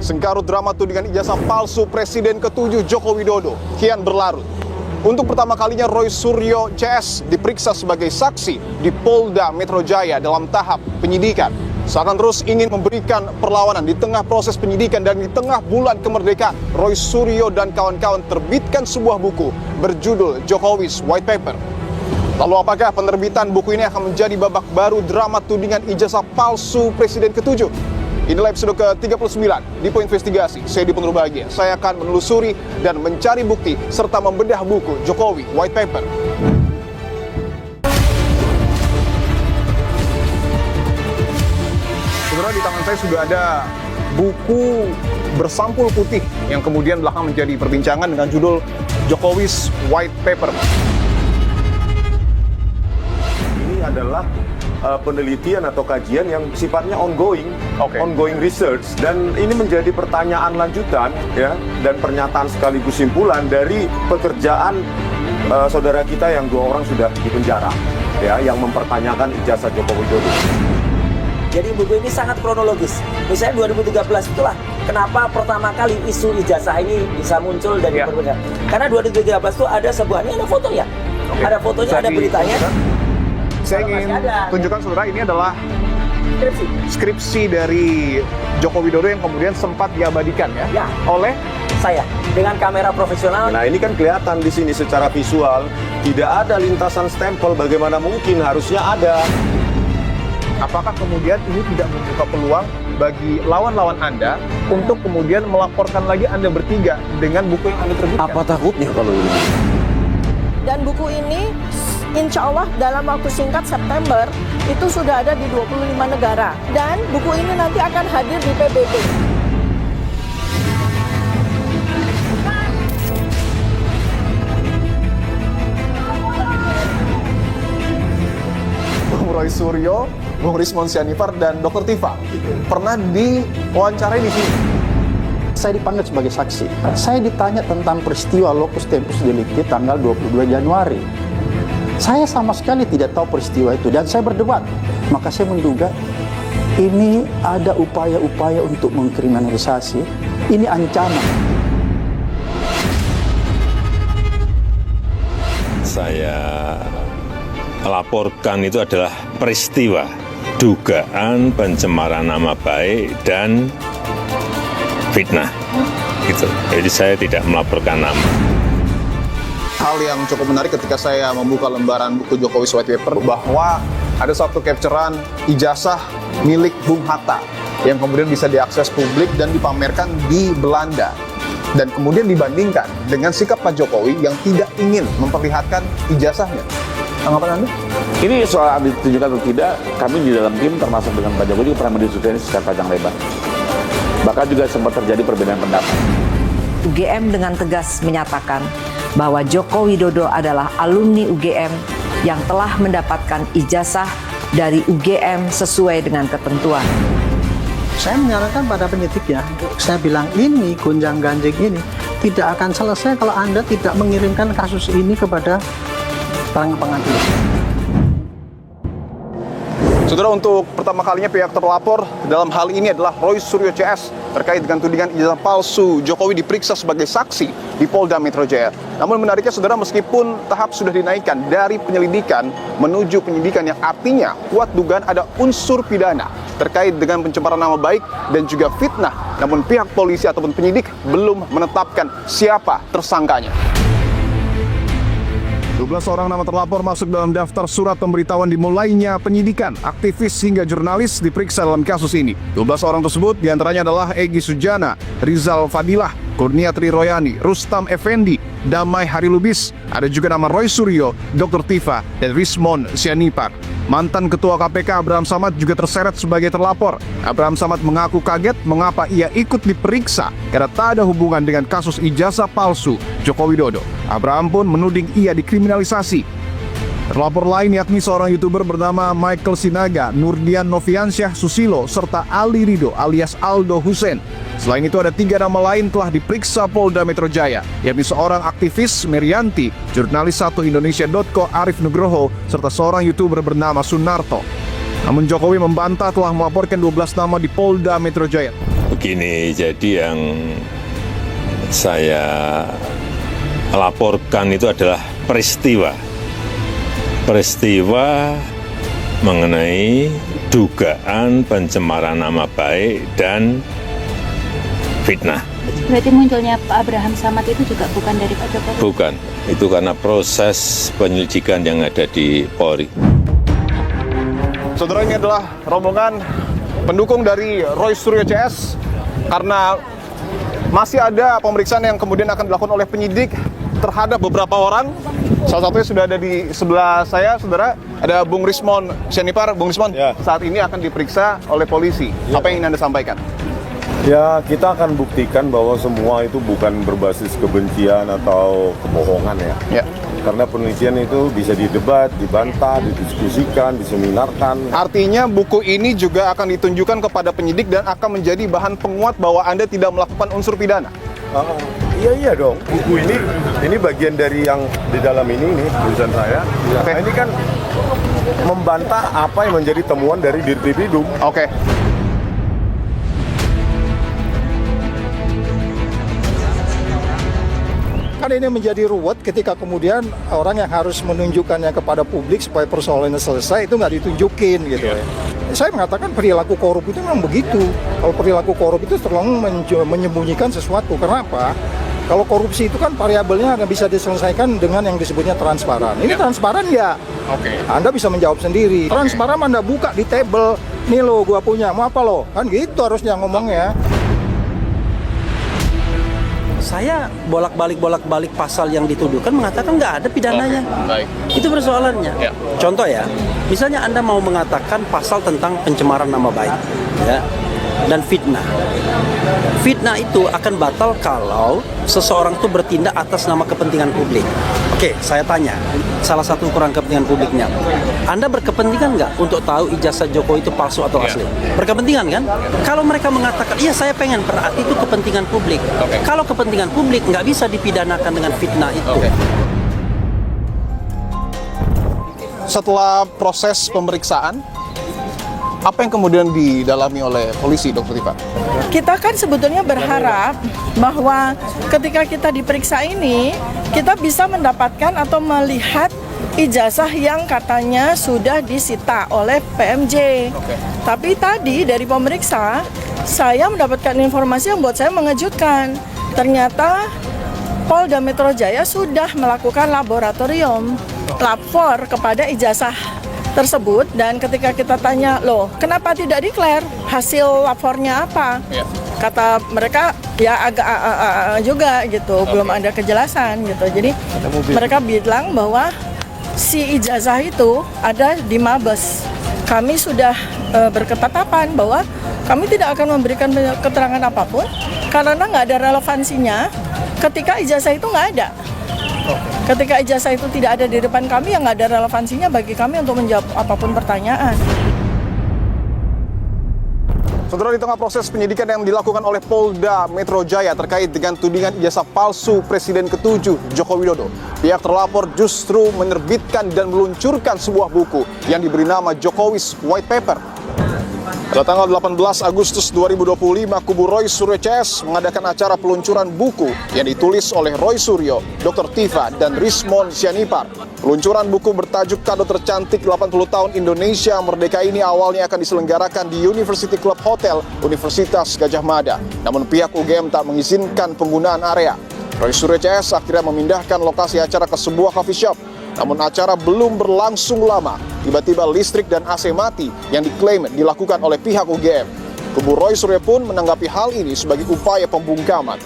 Sengkarut drama tudingan ijazah palsu Presiden ke-7 Joko Widodo kian berlarut. Untuk pertama kalinya Roy Suryo CS diperiksa sebagai saksi di Polda Metro Jaya dalam tahap penyidikan. Seakan terus ingin memberikan perlawanan di tengah proses penyidikan dan di tengah bulan kemerdekaan, Roy Suryo dan kawan-kawan terbitkan sebuah buku berjudul Jokowi's White Paper. Lalu apakah penerbitan buku ini akan menjadi babak baru drama tudingan ijazah palsu Presiden ke-7? Inilah episode ke-39 di Poin Investigasi. Saya Dipo Nurbahagia. Saya akan menelusuri dan mencari bukti serta membedah buku Jokowi White Paper. Saudara, di tangan saya sudah ada buku bersampul putih yang kemudian belakang menjadi perbincangan dengan judul Jokowi's White Paper. Adalah penelitian atau kajian yang sifatnya ongoing research, dan ini menjadi pertanyaan lanjutan ya, dan pernyataan sekaligus simpulan dari pekerjaan saudara kita yang 2 orang sudah dipenjara ya, yang mempertanyakan ijazah Joko Widodo. Jadi buku ini sangat kronologis. Misalnya 2013 itulah kenapa pertama kali isu ijazah ini bisa muncul dari perbedaan. Karena 2013 itu ada sebuah, ini ada fotonya, ada fotonya, ada beritanya. Saya ingin tunjukkan saudara, ini adalah skripsi dari Joko Widodo yang kemudian sempat diabadikan ya oleh saya dengan kamera profesional. Nah, ini kan kelihatan di sini secara visual tidak ada lintasan stempel, bagaimana mungkin, harusnya ada. Apakah kemudian ini tidak membuka peluang bagi lawan-lawan Anda untuk kemudian melaporkan lagi Anda bertiga dengan buku yang Anda terbitkan? Apa takutnya kalau ini? Dan buku ini insya Allah dalam waktu singkat September itu sudah ada di 25 negara. Dan buku ini nanti akan hadir di PBB. Bung Roy Suryo, Bung Rismon Sianipar, dan Dr. Tifa pernah diwawancarai di sini. Saya dipanggil sebagai saksi. Saya ditanya tentang peristiwa locus tempus delicti tanggal 22 Januari. Saya sama sekali tidak tahu peristiwa itu dan saya berdebat. Maka saya menduga ini ada upaya-upaya untuk mengkriminalisasi. Ini ancaman. Saya melaporkan itu adalah peristiwa dugaan pencemaran nama baik dan fitnah. Gitu. Jadi saya tidak melaporkan nama. Hal yang cukup menarik ketika saya membuka lembaran buku Jokowi's White Paper bahwa ada satu capturean ijazah milik Bung Hatta yang kemudian bisa diakses publik dan dipamerkan di Belanda, dan kemudian dibandingkan dengan sikap Pak Jokowi yang tidak ingin memperlihatkan ijazahnya. Tanggapan Anda? Ini soal ditunjukkan atau tidak, kami di dalam tim termasuk dengan Pak Jokowi juga pernah mendiskusikan ini secara panjang lebar. Bahkan juga sempat terjadi perbedaan pendapat. UGM dengan tegas menyatakan bahwa Joko Widodo adalah alumni UGM yang telah mendapatkan ijazah dari UGM sesuai dengan ketentuan. Saya menyarankan pada penyidiknya, saya bilang ini gonjang-ganjing ini tidak akan selesai kalau Anda tidak mengirimkan kasus ini kepada pengadilan. Saudara, untuk pertama kalinya pihak terlapor dalam hal ini adalah Roy Suryo CS terkait dengan tudingan ijazah palsu Jokowi diperiksa sebagai saksi di Polda Metro Jaya. Namun menariknya saudara, meskipun tahap sudah dinaikkan dari penyelidikan menuju penyidikan yang artinya kuat dugaan ada unsur pidana terkait dengan pencemaran nama baik dan juga fitnah, namun pihak polisi ataupun penyidik belum menetapkan siapa tersangkanya. 12 orang nama terlapor masuk dalam daftar surat pemberitahuan dimulainya penyidikan. Aktivis hingga jurnalis diperiksa dalam kasus ini. 12 orang tersebut diantaranya adalah Egy Sujana, Rizal Fadilah, Kurnia Tri Royani, Rustam Effendi, Damai Harilubis. Ada juga nama Roy Suryo, Dr. Tifa, dan Rismon Sianipar. Mantan Ketua KPK Abraham Samad juga terseret sebagai terlapor. Abraham Samad mengaku kaget mengapa ia ikut diperiksa karena tak ada hubungan dengan kasus ijazah palsu Joko Widodo. Abraham pun menuding ia dikriminalisasi. Terlapor lain yakni seorang YouTuber bernama Michael Sinaga, Nurdian Noviansyah Susilo, serta Ali Rido alias Aldo Hussein. Selain itu ada 3 nama lain telah diperiksa Polda Metro Jaya, yakni seorang aktivis Merianti, jurnalis 1indonesia.co Arif Nugroho, serta seorang YouTuber bernama Sunarto. Namun Jokowi membantah telah melaporkan 12 nama di Polda Metro Jaya. Begini, jadi yang saya laporkan itu adalah peristiwa mengenai dugaan pencemaran nama baik dan fitnah. Berarti munculnya Pak Abraham Samad itu juga bukan dari Pak Jokowi? Bukan, itu karena proses penyelidikan yang ada di Polri. Saudara, ini adalah rombongan pendukung dari Roy Suryo CS karena masih ada pemeriksaan yang kemudian akan dilakukan oleh penyidik terhadap beberapa orang. Salah satunya sudah ada di sebelah saya, saudara. Ada Bung Rismon Sianipar. Bung Rismon, saat ini akan diperiksa oleh polisi. Apa yang ingin Anda sampaikan? Ya, kita akan buktikan bahwa semua itu bukan berbasis kebencian atau kebohongan ya. Karena penelitian itu bisa didebat, dibantah, didiskusikan, diseminarkan. Artinya buku ini juga akan ditunjukkan kepada penyidik dan akan menjadi bahan penguat bahwa Anda tidak melakukan unsur pidana. Iya dong. Buku ini bagian dari yang di dalam ini tulisan saya. Nah, ini kan membantah apa yang menjadi temuan dari Dirtipidum. Oke. Kan ini menjadi ruwet ketika kemudian orang yang harus menunjukkannya kepada publik supaya persoalannya selesai itu nggak ditunjukin gitu ya. Saya mengatakan perilaku korup itu memang begitu. Kalau perilaku korup itu terlalu menyembunyikan sesuatu. Kenapa? Kalau korupsi itu kan variabelnya bisa diselesaikan dengan yang disebutnya transparan. Ini transparan ya? Oke. Anda bisa menjawab sendiri. Transparan Anda buka di table, nih lo gua punya, mau apa lo? Kan gitu harusnya ngomongnya. Saya bolak-balik pasal yang dituduhkan mengatakan nggak ada pidananya. Baik. Itu persoalannya. Contoh ya, misalnya Anda mau mengatakan pasal tentang pencemaran nama baik, ya, dan fitnah. Fitnah itu akan batal kalau seseorang itu bertindak atas nama kepentingan publik. Oke, saya tanya, salah satu ukuran kepentingan publiknya, Anda berkepentingan nggak untuk tahu ijazah Jokowi itu palsu atau asli? Berkepentingan kan? Kalau mereka mengatakan, iya saya pengen, berarti itu kepentingan publik. Kalau kepentingan publik nggak bisa dipidanakan dengan fitnah itu. Setelah proses pemeriksaan, apa yang kemudian didalami oleh polisi, Dr. Tifa? Kita kan sebetulnya berharap bahwa ketika kita diperiksa ini, kita bisa mendapatkan atau melihat ijazah yang katanya sudah disita oleh PMJ. Tapi tadi dari pemeriksa, saya mendapatkan informasi yang buat saya mengejutkan. Ternyata Polda Metro Jaya sudah melakukan laboratorium lapor kepada ijazah tersebut, dan ketika kita tanya, loh kenapa tidak declare hasil lapornya apa, kata mereka ya agak juga gitu, belum ada kejelasan gitu. Jadi mereka bilang bahwa si ijazah itu ada di Mabes. Kami sudah berketetapan bahwa kami tidak akan memberikan keterangan apapun karena nggak ada relevansinya ketika ijazah itu nggak ada. Ketika ijazah itu tidak ada di depan kami, yang nggak ada relevansinya bagi kami untuk menjawab apapun pertanyaan. Saudara, di tengah proses penyidikan yang dilakukan oleh Polda Metro Jaya terkait dengan tudingan ijazah palsu Presiden ke-7 Joko Widodo, pihak terlapor justru menerbitkan dan meluncurkan sebuah buku yang diberi nama Jokowi's White Paper. Pada tanggal 18 Agustus 2025, kubu Roy Suryo CS mengadakan acara peluncuran buku yang ditulis oleh Roy Suryo, Dr. Tifa, dan Rismon Sianipar. Peluncuran buku bertajuk Kado Tercantik 80 Tahun Indonesia Merdeka ini awalnya akan diselenggarakan di University Club Hotel Universitas Gadjah Mada. Namun pihak UGM tak mengizinkan penggunaan area. Roy Suryo CS akhirnya memindahkan lokasi acara ke sebuah coffee shop. Namun acara belum berlangsung lama, tiba-tiba listrik dan AC mati yang diklaim dilakukan oleh pihak UGM. Kubu Roy Suryo pun menanggapi hal ini sebagai upaya pembungkaman.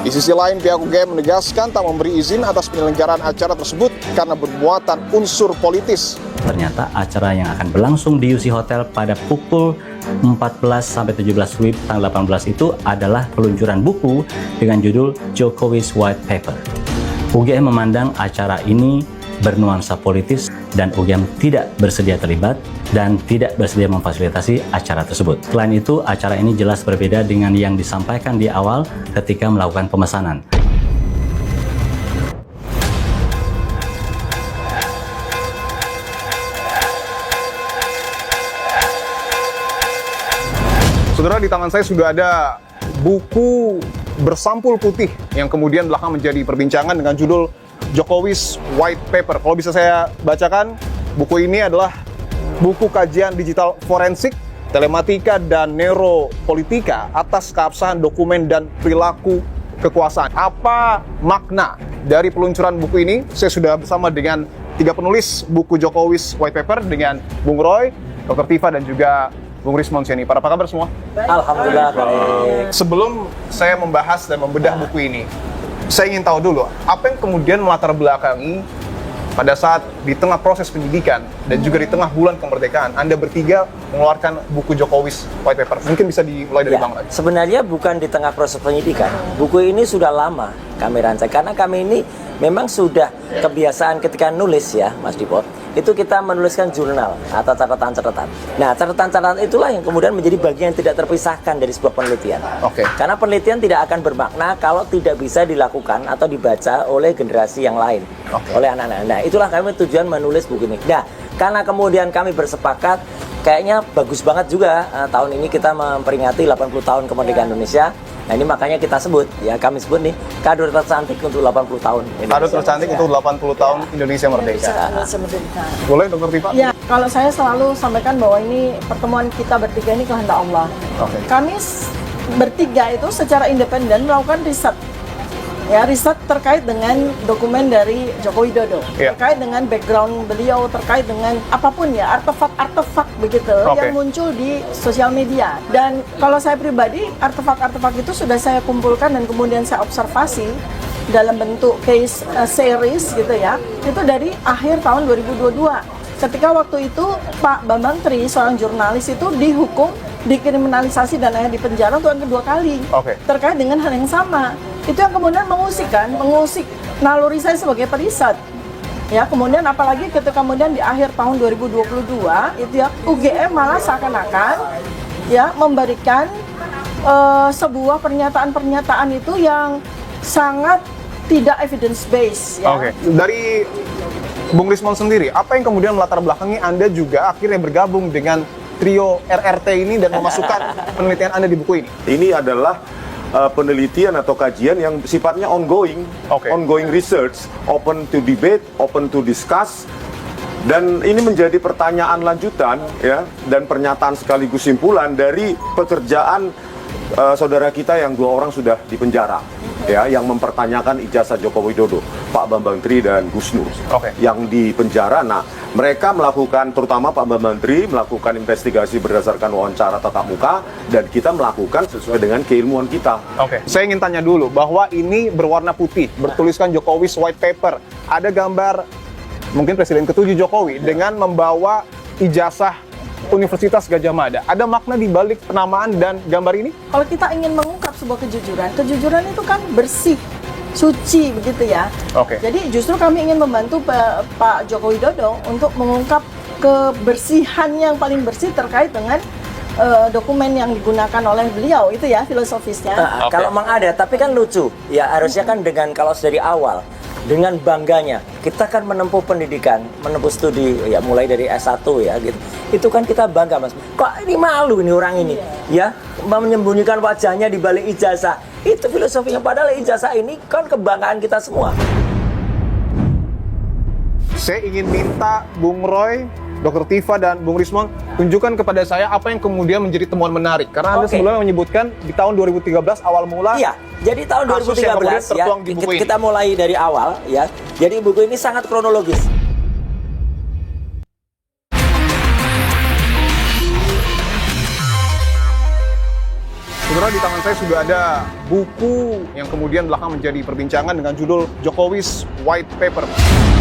Di sisi lain, pihak UGM menegaskan tak memberi izin atas penyelenggaraan acara tersebut karena bermuatan unsur politis. Ternyata acara yang akan berlangsung di UC Hotel pada pukul 14-17 WIB tanggal 18 itu adalah peluncuran buku dengan judul Jokowi's White Paper. UGM memandang acara ini bernuansa politis dan UGM tidak bersedia terlibat dan tidak bersedia memfasilitasi acara tersebut. Selain itu, acara ini jelas berbeda dengan yang disampaikan di awal ketika melakukan pemesanan. Saudara, Saudara, di tangan saya sudah ada buku bersampul putih yang kemudian belakang menjadi perbincangan dengan judul Jokowi's White Paper. Kalau bisa saya bacakan, buku ini adalah buku kajian digital forensik, telematika, dan neuropolitika atas keabsahan dokumen dan perilaku kekuasaan. Apa makna dari peluncuran buku ini? Saya sudah bersama dengan 3 penulis buku Jokowi's White Paper, dengan Bung Roy, Dr. Tifa, dan juga Bung Rismon Siani. Apa kabar semua? Alhamdulillah baik. Sebelum saya membahas dan membedah buku ini, saya ingin tahu dulu, apa yang kemudian melatar belakangi pada saat di tengah proses penyidikan dan juga di tengah bulan kemerdekaan, Anda bertiga mengeluarkan buku Jokowi's White Paper. Mungkin bisa dimulai dari Bang Rai. Sebenarnya bukan di tengah proses penyidikan. Buku ini sudah lama kami rancang, karena kami ini memang sudah kebiasaan ketika nulis ya, Mas Dipo, itu kita menuliskan jurnal atau catatan-catatan. Nah, catatan-catatan itulah yang kemudian menjadi bagian yang tidak terpisahkan dari sebuah penelitian. Oke. Karena penelitian tidak akan bermakna kalau tidak bisa dilakukan atau dibaca oleh generasi yang lain, oleh anak-anak. Nah, itulah kami tujuan menulis buku ini. Nah, karena kemudian kami bersepakat, kayaknya bagus banget juga tahun ini kita memperingati 80 tahun kemerdekaan Indonesia. Nah, ini makanya kita sebut, ya kami sebut nih, kado tercantik untuk 80 tahun Indonesia. Kado tercantik untuk 80 tahun Indonesia Merdeka. Boleh, Dr. Tifa? Ya, kalau saya selalu sampaikan bahwa ini pertemuan kita bertiga ini kehendak Allah. Oke. Kami bertiga itu secara independen melakukan riset. Ya, riset terkait dengan dokumen dari Joko Widodo, terkait dengan background beliau, terkait dengan apapun ya, artefak-artefak begitu yang muncul di sosial media. Dan kalau saya pribadi, artefak-artefak itu sudah saya kumpulkan dan kemudian saya observasi dalam bentuk case series gitu ya, itu dari akhir tahun 2022. Ketika waktu itu Pak Bambang Tri, seorang jurnalis itu dihukum, dikriminalisasi dan akhirnya dipenjara untuk yang kedua kali. Terkait dengan hal yang sama. Itu yang kemudian mengusik naluri saya sebagai periset. Ya, kemudian apalagi ketika kemudian di akhir tahun 2022 itu ya UGM malah seakan-akan ya memberikan sebuah pernyataan-pernyataan itu yang sangat tidak evidence based ya. Dari Bung Rismon sendiri, apa yang kemudian melatar belakangi Anda juga akhirnya bergabung dengan trio RRT ini dan memasukkan penelitian Anda di buku ini? Ini adalah penelitian atau kajian yang sifatnya ongoing, ongoing research, open to debate, open to discuss, dan ini menjadi pertanyaan lanjutan ya, dan pernyataan sekaligus simpulan dari pekerjaan saudara kita yang 2 orang sudah dipenjara ya, yang mempertanyakan ijazah Joko Widodo, Pak Bambang Tri dan Gus Nur yang dipenjara. Nah, mereka melakukan, terutama Pak Bambang Tri melakukan investigasi berdasarkan wawancara tatap muka, dan kita melakukan sesuai dengan keilmuan kita. Saya ingin tanya dulu bahwa ini berwarna putih, bertuliskan Jokowi's White Paper. Ada gambar mungkin Presiden ke-7 Jokowi dengan membawa ijazah Universitas Gadjah Mada. Ada makna di balik penamaan dan gambar ini? Kalau kita ingin mengungkap sebuah kejujuran itu kan bersih, suci begitu ya. Jadi justru kami ingin membantu Pak Joko Widodo untuk mengungkap kebersihan yang paling bersih terkait dengan dokumen yang digunakan oleh beliau, itu ya filosofisnya. Kalau memang ada, tapi kan lucu ya, harusnya kan dengan kalau dari awal dengan bangganya kita kan menempuh pendidikan, menempuh studi ya, mulai dari S1 ya gitu. Itu kan kita bangga, Mas. Kok ini malu ini orang ini ya, menyembunyikan wajahnya di balik ijazah. Itu filosofinya, padahal ijazah ini kan kebanggaan kita semua. Saya ingin minta Bung Roy, Dr. Tifa, dan Bung Rismon tunjukkan kepada saya apa yang kemudian menjadi temuan menarik. Karena Anda sebelumnya menyebutkan di tahun 2013 awal mula. Iya, jadi tahun 2013 ya, kita mulai dari awal ya. Jadi buku ini sangat kronologis. Saudara, di tangan saya sudah ada buku yang kemudian belakang menjadi perbincangan dengan judul Jokowi's White Paper.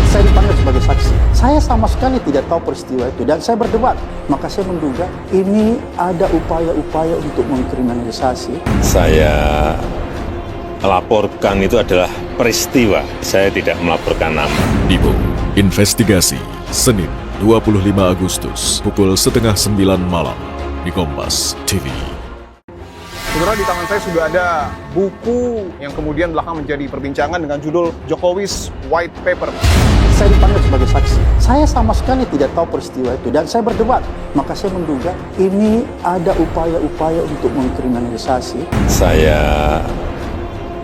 Saya dipanggil sebagai saksi. Saya sama sekali tidak tahu peristiwa itu dan saya berdebat. Maka saya menduga ini ada upaya-upaya untuk mengkriminalisasi. Saya laporkan itu adalah peristiwa. Saya tidak melaporkan nama. Dipo, investigasi, Senin 25 Agustus, pukul 8:30 malam di Kompas TV. Saudara, di tangan saya sudah ada buku yang kemudian belakang menjadi perbincangan dengan judul Jokowi's White Paper. Saya dipanggil sebagai saksi. Saya sama sekali tidak tahu peristiwa itu dan saya berdebat. Maka saya menduga ini ada upaya-upaya untuk mengkriminalisasi. Saya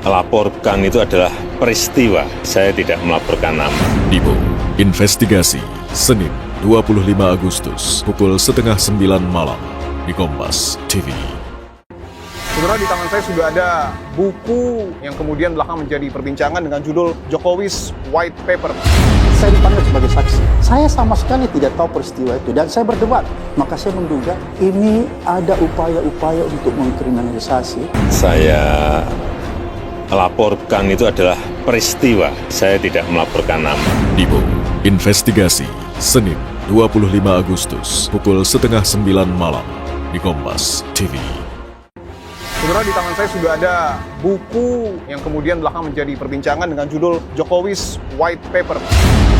laporkan itu adalah peristiwa, saya tidak melaporkan nama. Dipo, investigasi, Senin 25 Agustus, pukul 8:30 malam, di Kompas TV. Saudara, di tangan saya sudah ada buku yang kemudian belakangan menjadi perbincangan dengan judul Jokowi's White Paper. Saya dipanggil sebagai saksi. Saya sama sekali tidak tahu peristiwa itu dan saya berdebat. Maka saya menduga ini ada upaya-upaya untuk mengkriminalisasi. Saya laporkan itu adalah peristiwa, saya tidak melaporkan nama. Dipo, investigasi, Senin 25 Agustus, pukul 8:30 malam, di Kompas TV. Saudara, di tangan saya sudah ada buku yang kemudian belakangan menjadi perbincangan dengan judul Jokowi's White Paper.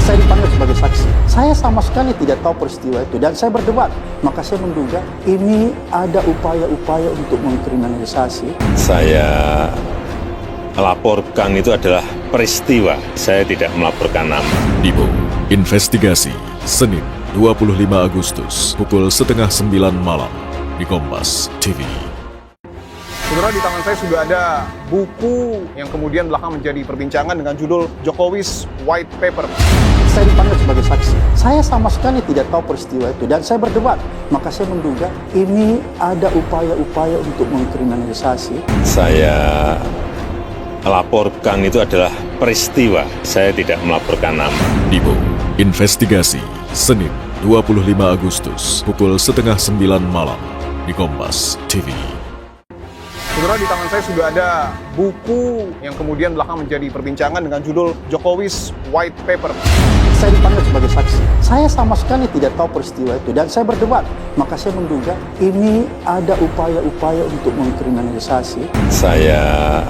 Saya dipanggil sebagai saksi. Saya sama sekali tidak tahu peristiwa itu dan saya berdebat. Maka saya menduga ini ada upaya-upaya untuk mengkriminalisasi. Saya laporkan itu adalah peristiwa, saya tidak melaporkan nama. Dipo, investigasi, Senin 25 Agustus, pukul 8:30 malam, di Kompas TV. Saudara, di tangan saya sudah ada buku yang kemudian belakangan menjadi perbincangan dengan judul Jokowi's White Paper. Saya dipanggil sebagai saksi. Saya sama sekali tidak tahu peristiwa itu dan saya berdebat. Maka saya menduga ini ada upaya-upaya untuk mengkriminalisasi. Saya laporkan itu adalah peristiwa, saya tidak melaporkan nama. Dipo, investigasi, Senin 25 Agustus, pukul 8:30 malam, di Kompas TV. Saudara, di tangan saya sudah ada buku yang kemudian belakangan menjadi perbincangan dengan judul Jokowi's White Paper. Saya dipanggil sebagai saksi. Saya sama sekali tidak tahu peristiwa itu dan saya berdebat. Maka saya menduga ini ada upaya-upaya untuk mengkriminalisasi. Saya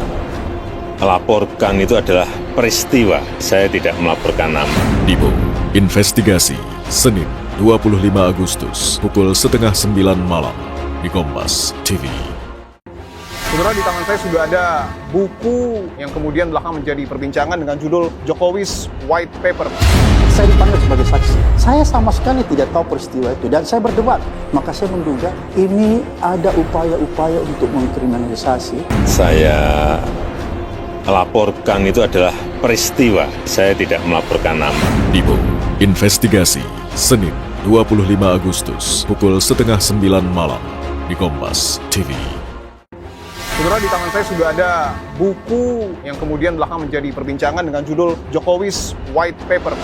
laporkan itu adalah peristiwa, saya tidak melaporkan nama. Dipo, investigasi, Senin 25 Agustus, pukul 8:30 malam, di Kompas TV. Saudara, di tangan saya sudah ada buku yang kemudian belakangan menjadi perbincangan dengan judul Jokowi's White Paper. Saya dipanggil sebagai saksi. Saya sama sekali tidak tahu peristiwa itu dan saya berdebat. Maka saya menduga ini ada upaya-upaya untuk mengkriminalisasi. Saya laporkan itu adalah peristiwa, saya tidak melaporkan nama. Dipo, investigasi, Senin 25 Agustus, pukul 8:30 malam, di Kompas TV. Saudara, di tangan saya sudah ada buku yang kemudian belakangan menjadi perbincangan dengan judul Jokowi's White Paper.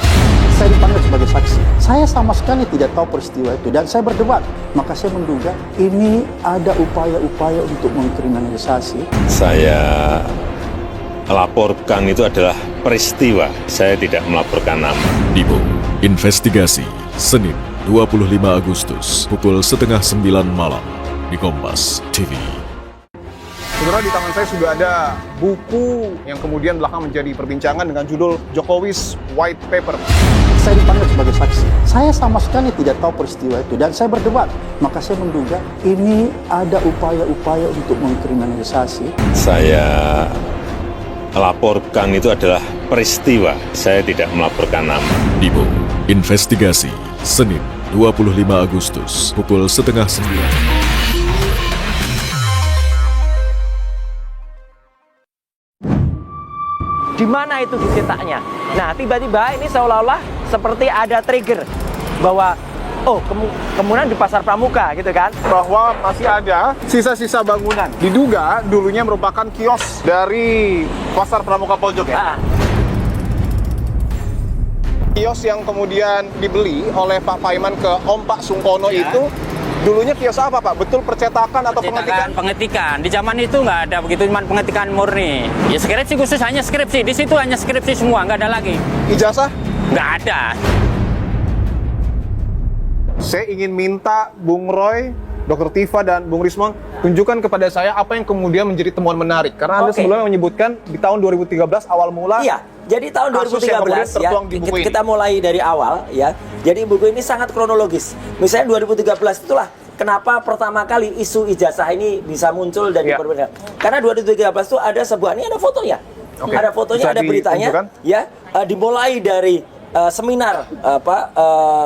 Saya dipanggil sebagai saksi. Saya sama sekali tidak tahu peristiwa itu dan saya berdebat. Maka saya menduga ini ada upaya-upaya untuk mengkriminalisasi. Saya laporkan itu adalah peristiwa, saya tidak melaporkan nama. Dipo, investigasi, Senin 25 Agustus, pukul 8:30 malam, di Kompas TV. Saudara, di tangan saya sudah ada buku yang kemudian belakangan menjadi perbincangan dengan judul Jokowi's White Paper. Saya dipanggil sebagai saksi. Saya sama sekali tidak tahu peristiwa itu dan saya berdebat. Maka saya menduga ini ada upaya-upaya untuk mengkriminalisasi. Saya laporkan itu adalah peristiwa, saya tidak melaporkan nama. Dipo, investigasi, Senin 25 Agustus, pukul 8:30. Di mana itu dicetaknya? Nah, tiba-tiba ini seolah-olah seperti ada trigger bahwa kemudian di Pasar Pramuka gitu kan, bahwa masih ada sisa-sisa bangunan. Diduga dulunya merupakan kios dari Pasar Pramuka Pojok ya. Kios yang kemudian dibeli oleh Pak Paiman ke Om Pak Sungkono itu dulunya kios apa Pak? Betul percetakan atau pengetikan? Pengetikan. Di zaman itu nggak ada begitu, cuma pengetikan murni. Ya skripsi khusus, hanya skripsi. Di situ hanya skripsi semua, nggak ada lagi. Ijazah? Nggak ada. Saya ingin minta Bung Roy, Dr. Tifa, dan Bung Rismon tunjukkan kepada saya apa yang kemudian menjadi temuan menarik. Karena Anda sebelumnya menyebutkan di tahun 2013 awal mula. Iya, jadi tahun 2013 ya, di buku kita mulai dari awal ya. Jadi buku ini sangat kronologis. Misalnya 2013 itulah kenapa pertama kali isu ijazah ini bisa muncul dari perbedaan. Karena 2013 itu ada sebuah, ini ada fotonya. Ada fotonya, ada beritanya. Ya, dimulai dari seminar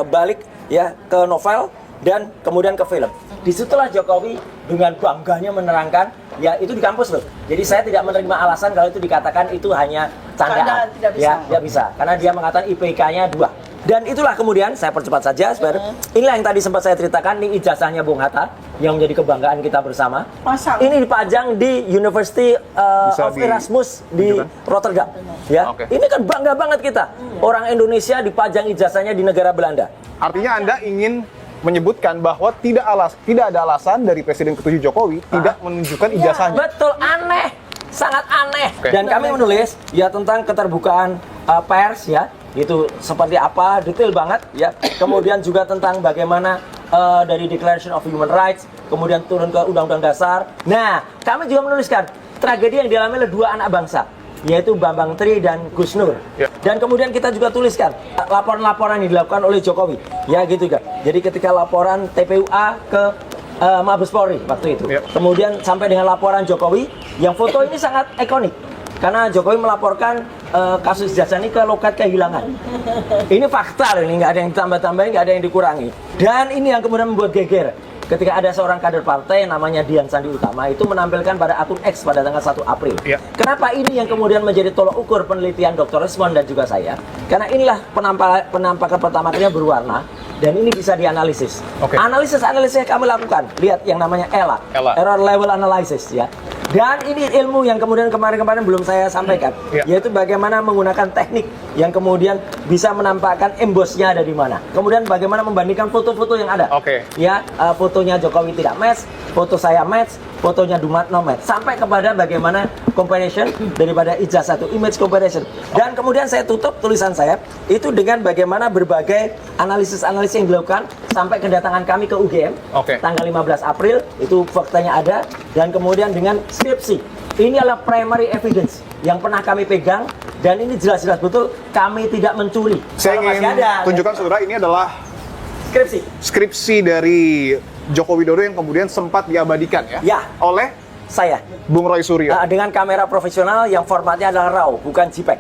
balik ya ke novel dan kemudian ke film. Disitulah Jokowi dengan bangganya menerangkan, ya itu di kampus loh. Jadi saya tidak menerima alasan kalau itu dikatakan itu hanya candaan. Ya, tidak bisa. Karena dia mengatakan IPK-nya 2. Dan itulah kemudian, saya percepat saja, inilah yang tadi sempat saya ceritakan, ini ijazahnya Bung Hatta, yang menjadi kebanggaan kita bersama. Ini dipajang di University of Erasmus di Rotterdam. Ya, ini kan bangga banget kita. Orang Indonesia dipajang ijazahnya di negara Belanda. Artinya Anda ingin menyebutkan bahwa tidak ada alasan dari Presiden ke-7 Jokowi tidak menunjukkan ijazahnya. Betul, aneh, sangat aneh. Dan kami menulis ya tentang keterbukaan pers ya, itu seperti apa, detail banget ya. Kemudian juga tentang bagaimana dari Declaration of Human Rights, kemudian turun ke Undang-Undang Dasar. Nah, kami juga menuliskan tragedi yang dialami oleh 2 anak bangsa, yaitu Bambang Tri dan Gus Nur. Dan kemudian kita juga tuliskan laporan-laporan yang dilakukan oleh Jokowi. Ya gitu kan. Jadi ketika laporan TPUA ke Mabes Polri waktu itu. Kemudian sampai dengan laporan Jokowi, yang foto ini sangat ikonik. Karena Jokowi melaporkan kasus ijazah ini ke loket kehilangan. Ini fakta loh, ini nggak ada yang ditambah-tambahin, nggak ada yang dikurangi. Dan ini yang kemudian membuat geger. Ketika ada seorang kader partai namanya Dian Sandi Utama itu menampilkan pada akun X pada tanggal 1 April. Kenapa ini yang kemudian menjadi tolok ukur penelitian Dr. Resmond dan juga saya? Karena inilah penampakan pertama kalinya berwarna dan ini bisa dianalisis. Analisis yang kami lakukan, lihat yang namanya ELA. Error Level Analysis ya. Dan ini ilmu yang kemudian kemarin-kemarin belum saya sampaikan, yaitu bagaimana menggunakan teknik yang kemudian bisa menampakkan embossnya ada di mana. Kemudian bagaimana membandingkan foto-foto yang ada. Ya, fotonya Jokowi tidak match, foto saya match, fotonya Dumatno match, sampai kepada bagaimana comparison daripada ijazah itu, image comparison. Dan kemudian saya tutup tulisan saya itu dengan bagaimana berbagai analisis-analisis yang dilakukan sampai kedatangan kami ke UGM tanggal 15 April, itu faktanya ada. Dan kemudian dengan skripsi, ini adalah primary evidence yang pernah kami pegang dan ini jelas-jelas betul kami tidak mencuri. Saya ingin tunjukkan saudara, ini adalah skripsi dari Joko Widodo yang kemudian sempat diabadikan ya oleh saya, Bung Roy Suryo, dengan kamera profesional yang formatnya adalah RAW bukan JPEG.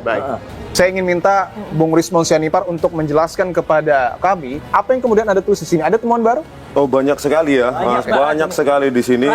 Baik. Saya ingin minta Bung Rismond Sianipar untuk menjelaskan kepada kami apa yang kemudian ada tulis di sini. Ada temuan baru? Oh, banyak sekali ya. Banyak sekali di sini.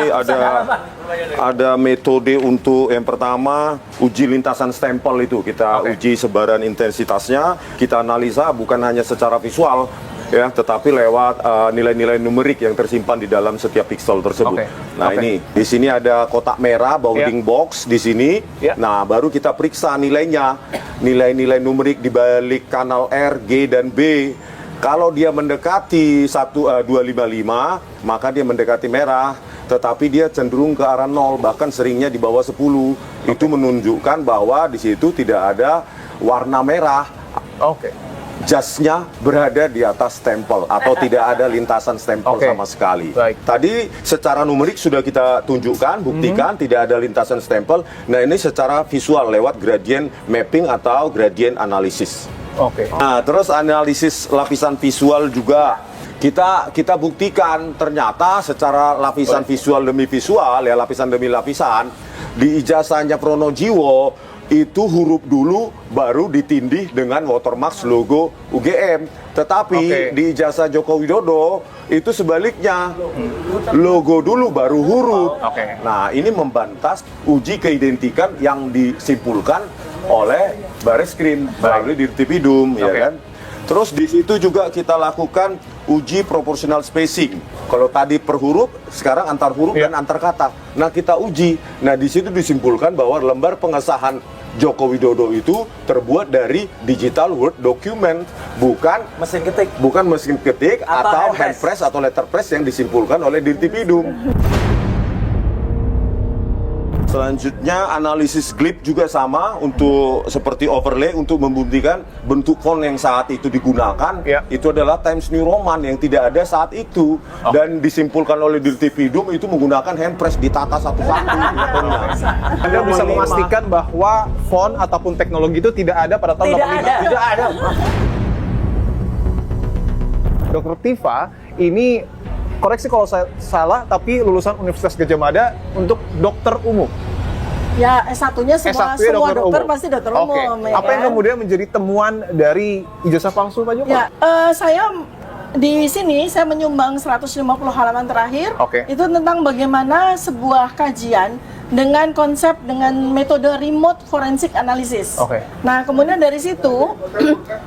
Ada metode untuk yang pertama uji lintasan stempel itu. Kita uji sebaran intensitasnya, kita analisa bukan hanya secara visual ya, tetapi lewat nilai-nilai numerik yang tersimpan di dalam setiap pixel tersebut. Nah, ini di sini ada kotak merah bounding box di sini. Nah, baru kita periksa nilainya. Nilai-nilai numerik di balik kanal R, G dan B. Kalau dia mendekati 255, maka dia mendekati merah, tetapi dia cenderung ke arah 0, bahkan seringnya di bawah 10. Itu menunjukkan bahwa di situ tidak ada warna merah. Jasnya berada di atas stempel atau tidak ada lintasan stempel sama sekali. Tadi secara numerik sudah kita tunjukkan, buktikan tidak ada lintasan stempel. Nah, ini secara visual lewat gradient mapping atau gradient analisis. Nah, terus analisis lapisan visual juga kita buktikan ternyata secara lapisan visual demi visual ya, lapisan demi lapisan di ijazahnya Pronojiwo itu huruf dulu baru ditindih dengan watermark logo UGM. Tetapi di ijazah Joko Widodo itu sebaliknya, logo dulu baru huruf. Nah, ini membantah uji keidentikan yang disimpulkan oleh Bareskrim melalui Dirtipidum, ya kan? Terus di situ juga kita lakukan uji proportional spacing. Kalau tadi per huruf, sekarang antar huruf dan antar kata. Nah, kita uji. Nah, di situ disimpulkan bahwa lembar pengesahan Joko Widodo itu terbuat dari digital word document, bukan mesin ketik, atau hand press atau letter press yang disimpulkan oleh Dirtipidum. Selanjutnya analisis glip juga sama untuk seperti overlay untuk membuktikan bentuk font yang saat itu digunakan itu adalah Times New Roman yang tidak ada saat itu dan disimpulkan oleh Dirtipidum itu menggunakan hand press ditata satu-satu. Anda bisa memastikan bahwa font ataupun teknologi itu tidak ada pada tahun 85? Tidak ada. Dr. Tifa ini, koreksi kalau saya salah, tapi lulusan Universitas Gadjah Mada untuk dokter umum. Ya, S1-nya semua dokter umum. pasti dokter Oke. umum. Ya Apa yang kan? kemudian menjadi temuan dari ijazah palsu Pak Joko? Ya, saya di sini saya menyumbang 150 halaman terakhir. Oke. Itu tentang bagaimana sebuah kajian dengan konsep dengan metode remote forensic analysis. Oke. Nah, kemudian dari situ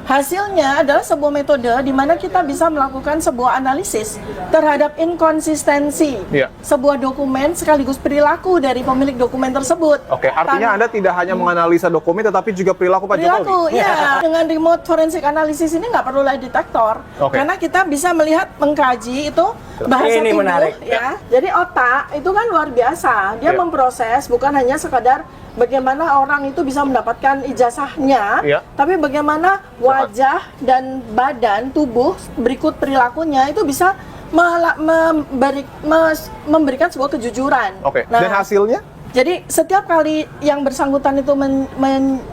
hasilnya adalah sebuah metode di mana kita bisa melakukan sebuah analisis terhadap inkonsistensi Iya. sebuah dokumen sekaligus perilaku dari pemilik dokumen tersebut. Oke, artinya Anda tidak hanya menganalisa dokumen tetapi juga perilaku Pak Jokowi. Perilaku, iya. Dengan remote forensic analysis ini nggak perlu lie detektor, Oke. karena kita bisa melihat, mengkaji itu bahasa Ini tubuh, menarik. ya. Jadi otak itu kan luar biasa, dia Ya. memproses bukan hanya sekadar bagaimana orang itu bisa mendapatkan ijazahnya, Ya. tapi bagaimana wajah dan badan tubuh berikut perilakunya itu bisa memberikan sebuah kejujuran. Oke. Nah, Dan hasilnya? jadi setiap kali yang bersangkutan itu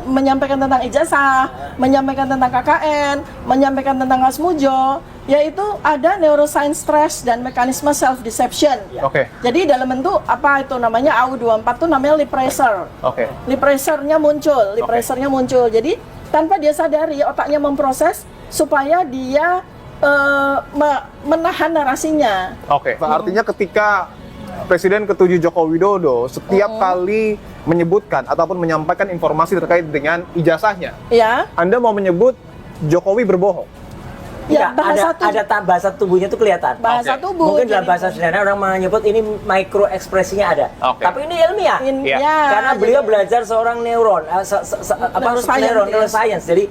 menyampaikan tentang ijazah, menyampaikan tentang KKN, menyampaikan tentang Asmujo, yaitu ada neuroscience stress dan mekanisme self deception. Oke. Jadi dalam bentuk apa itu namanya AU24 itu namanya lip pressure. Oke. Lip pressure-nya muncul, lip pressure-nya muncul. Jadi tanpa dia sadari otaknya memproses supaya dia menahan narasinya. Oke. Artinya ketika Presiden ke-7 Joko Widodo setiap kali menyebutkan ataupun menyampaikan informasi terkait dengan ijazahnya, Ya. Anda mau menyebut Jokowi berbohong? Ya, Enggak, bahasa tubuhnya itu kelihatan. Bahasa tubuh. Mungkin dalam jadi- bahasa sederhana orang menyebut ini micro ekspresinya ada. Oke. Tapi ini ilmiah. Ya, Karena jadi- beliau belajar seorang neuron, Neuroscience, neuroscience. Jadi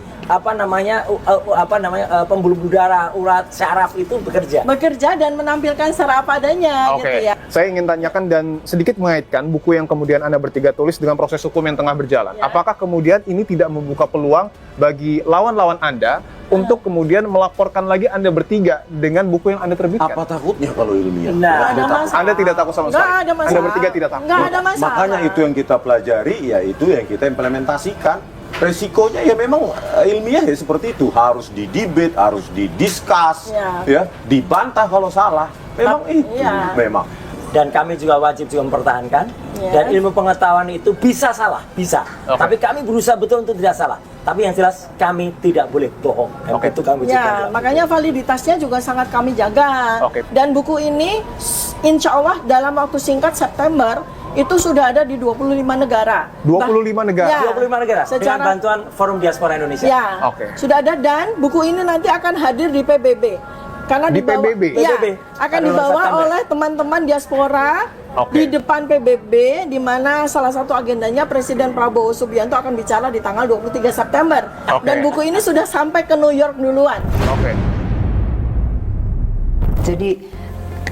pembuluh darah, urat, syaraf itu bekerja dan menampilkan secara apa adanya Oke, gitu ya. saya ingin tanyakan dan sedikit mengaitkan buku yang kemudian Anda bertiga tulis dengan proses hukum yang tengah berjalan. Ya. Apakah kemudian ini tidak membuka peluang bagi lawan-lawan Anda untuk kemudian melaporkan lagi Anda bertiga dengan buku yang Anda terbitkan? Apa takutnya kalau ilmiah? Nggak ada masalah. Anda tidak takut sama Nggak sekali? ada masalah. Anda bertiga tidak takut? Nggak ada masalah. Makanya itu yang kita pelajari, ya itu yang kita implementasikan. Resikonya ya memang ilmiah ya seperti itu, harus didebate, harus didiskus, ya, dibantah kalau salah. Memang itu, memang. Dan kami juga wajib juga mempertahankan. Dan ilmu pengetahuan itu bisa salah, bisa. Tapi kami berusaha betul untuk tidak salah. Tapi yang jelas kami tidak boleh bohong. Itu kami Ya, makanya validitasnya juga sangat kami jaga. Dan buku ini insya Allah dalam waktu singkat September itu sudah ada di 25 negara. 25 negara? Ya, 25 negara. Dengan secara bantuan Forum Diaspora Indonesia. Ya, sudah ada, dan buku ini nanti akan hadir di PBB. Karena Di dibawa, PBB? Ya, PBB. akan Pada dibawa September. oleh teman-teman diaspora di depan PBB, di mana salah satu agendanya Presiden Prabowo Subianto akan bicara di tanggal 23 September. Dan buku ini sudah sampai ke New York duluan. Jadi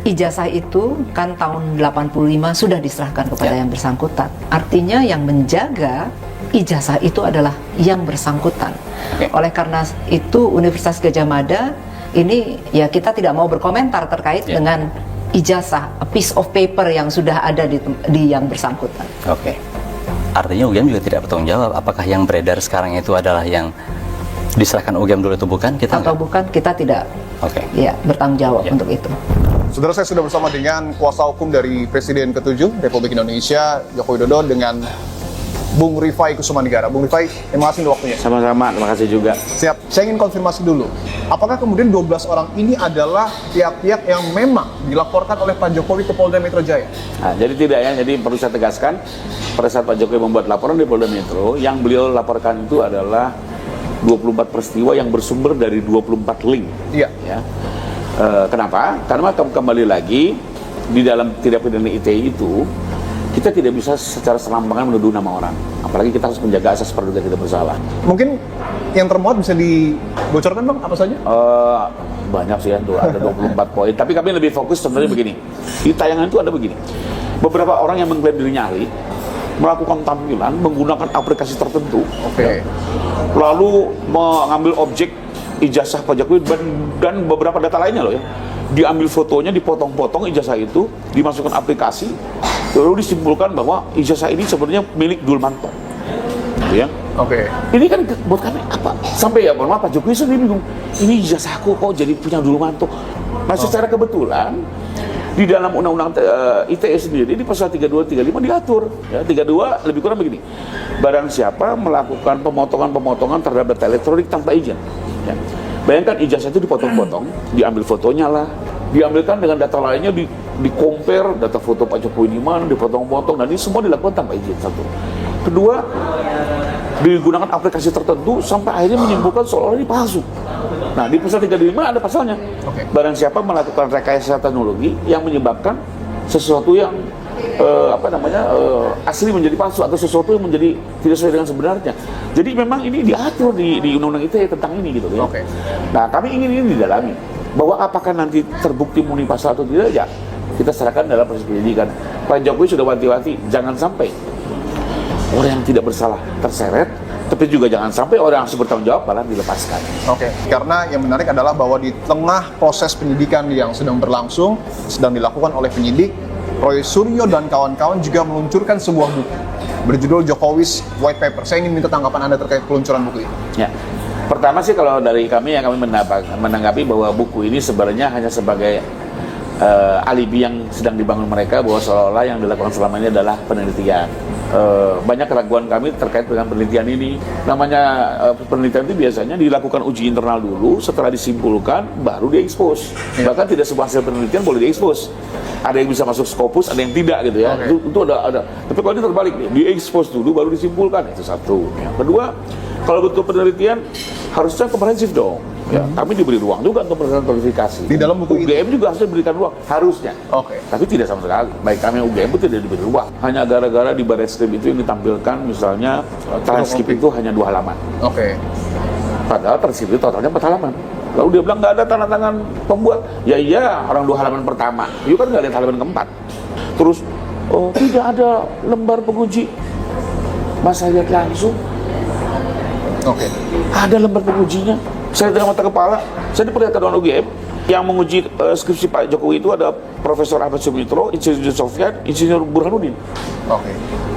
ijazah itu kan tahun 85 sudah diserahkan kepada yang bersangkutan. Artinya yang menjaga ijazah itu adalah yang bersangkutan. Oleh karena itu Universitas Gadjah Mada ini ya kita tidak mau berkomentar terkait dengan ijazah, a piece of paper yang sudah ada di yang bersangkutan. Oke. Artinya UGM juga tidak bertanggung jawab apakah yang beredar sekarang itu adalah yang diserahkan UGM dulu atau bukan? Atau bukan, kita tidak ya bertanggung jawab untuk itu. Saudara, saya sudah bersama dengan kuasa hukum dari Presiden ke-7 Republik Indonesia Joko Widodo dengan Bung Rifai Kusumanegara. Bung Rifai, terima kasih untuk waktunya. Sama-sama, terima kasih juga. Siap, saya ingin konfirmasi dulu. Apakah kemudian 12 orang ini adalah pihak-pihak yang memang dilaporkan oleh Pak Jokowi ke Polda Metro Jaya? Nah, jadi tidak ya, jadi perlu saya tegaskan, pada saat Pak Jokowi membuat laporan di Polda Metro, yang beliau laporkan itu adalah 24 peristiwa yang bersumber dari 24 link. Iya. Ya. Kenapa? Karena kembali lagi, di dalam tindak pidana ITE itu, kita tidak bisa secara serampangan menuduh nama orang. Apalagi kita harus menjaga asas praduga tidak bersalah. Mungkin yang termuat bisa dibocorkan Bang, apa saja? Banyak sih ya, ada 24 poin. Tapi kami lebih fokus sebenarnya begini. Di tayangan itu ada begini. Beberapa orang yang mengklaim dirinya ahli, melakukan tampilan menggunakan aplikasi tertentu. Lalu mengambil objek ijazah Pak Jokowi dan beberapa data lainnya loh ya. Diambil fotonya, dipotong-potong ijazah itu, dimasukkan aplikasi, lalu disimpulkan bahwa ijazah ini sebenarnya milik Dulmanto. Ya. Ini kan buat kami apa? Sampai ya, Pak Jokowi sendiri bingung. Ini ijazahku kok jadi punya Dulmanto. Nah, secara kebetulan Di dalam undang-undang ITE sendiri di pasal 32 35 diatur ya, 32 lebih kurang begini. Barang siapa melakukan pemotongan terhadap data elektronik tanpa izin. Ya. Bayangkan ijazah itu dipotong-potong, diambil fotonya lah, diambilkan dengan data lainnya, di-compare data foto Pak Jokowi di mana, dipotong-potong, dan ini semua dilakukan tanpa izin. Satu. Kedua, digunakan aplikasi tertentu sampai akhirnya menyimpulkan seolah-olah ini palsu. Nah, di pasal 35 ada pasalnya. Barang siapa melakukan rekayasa teknologi yang menyebabkan sesuatu yang asli menjadi palsu atau sesuatu yang menjadi tidak sesuai dengan sebenarnya. Jadi memang ini diatur di Undang-Undang ITE tentang ini gitu ya. Nah, kami ingin ini didalami bahwa apakah nanti terbukti murni pasal atau tidak, ya kita serahkan dalam proses penyidikan. Pak Jokowi sudah wanti-wanti jangan sampai orang yang tidak bersalah terseret, tapi juga jangan sampai orang yang harus bertanggung jawab malah dilepaskan. Karena yang menarik adalah bahwa di tengah proses penyidikan yang sedang berlangsung, sedang dilakukan oleh penyidik, Roy Suryo dan kawan-kawan juga meluncurkan sebuah buku berjudul Jokowi's White Paper. Saya ingin minta tanggapan Anda terkait peluncuran buku ini. Ya, pertama sih kalau dari kami yang kami menanggapi bahwa buku ini sebenarnya hanya sebagai alibi yang sedang dibangun mereka bahwa seolah-olah yang dilakukan selama ini adalah penelitian. Banyak keraguan kami terkait dengan penelitian ini. Namanya penelitian itu biasanya dilakukan uji internal dulu, setelah disimpulkan baru diekspos. Bahkan tidak semua hasil penelitian boleh diekspos. Ada yang bisa masuk Scopus, ada yang tidak gitu ya. Itu ada. Tapi kalau ini terbalik nih, diekspos dulu baru disimpulkan. Itu satu. Yang kedua, kalau betul penelitian harusnya komprehensif dong. Ya, kami diberi ruang juga untuk melakukan klarifikasi. Di dalam buku UGM juga harusnya diberikan ruang, harusnya. Tapi tidak sama sekali. Baik kami UGM pun tidak diberi ruang. Hanya gara-gara di Barreskrim itu yang ditampilkan misalnya transkrip itu hanya 2 halaman. Padahal transkrip itu totalnya 4 halaman. Lalu dia bilang nggak ada tanda tangan pembuat. Ya iya, orang 2 halaman pertama. Yuk kan nggak lihat halaman keempat. Terus tidak ada lembar penguji. Mas saya lihat langsung. Ada lembar pengujinya. Saya dengan mata kepala, saya diperlihatkan dengan UGM yang menguji skripsi Pak Jokowi itu ada Profesor Ahmad Sumitro, Insinyur Sofyan, Insinyur Burhanuddin.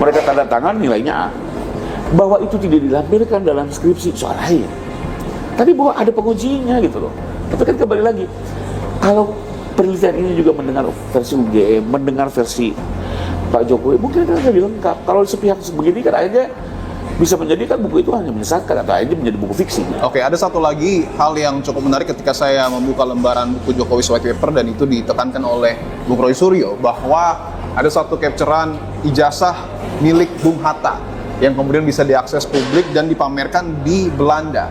Mereka tanda tangan nilainya A. Bahwa itu tidak dilampirkan dalam skripsi soal lain. Tapi bahwa ada pengujinya gitu loh. Tapi kan kembali lagi, kalau penelitian ini juga mendengar versi UGM, mendengar versi Pak Jokowi, mungkin kan lebih lengkap. Kalau sepihak begini kan akhirnya bisa menjadikan buku itu hanya menyesatkan atau akhirnya menjadi buku fiksi. Ada satu lagi hal yang cukup menarik ketika saya membuka lembaran buku Jokowi's White Paper, dan itu ditekankan oleh Bung Roy Suryo bahwa ada satu capturean ijazah milik Bung Hatta yang kemudian bisa diakses publik dan dipamerkan di Belanda,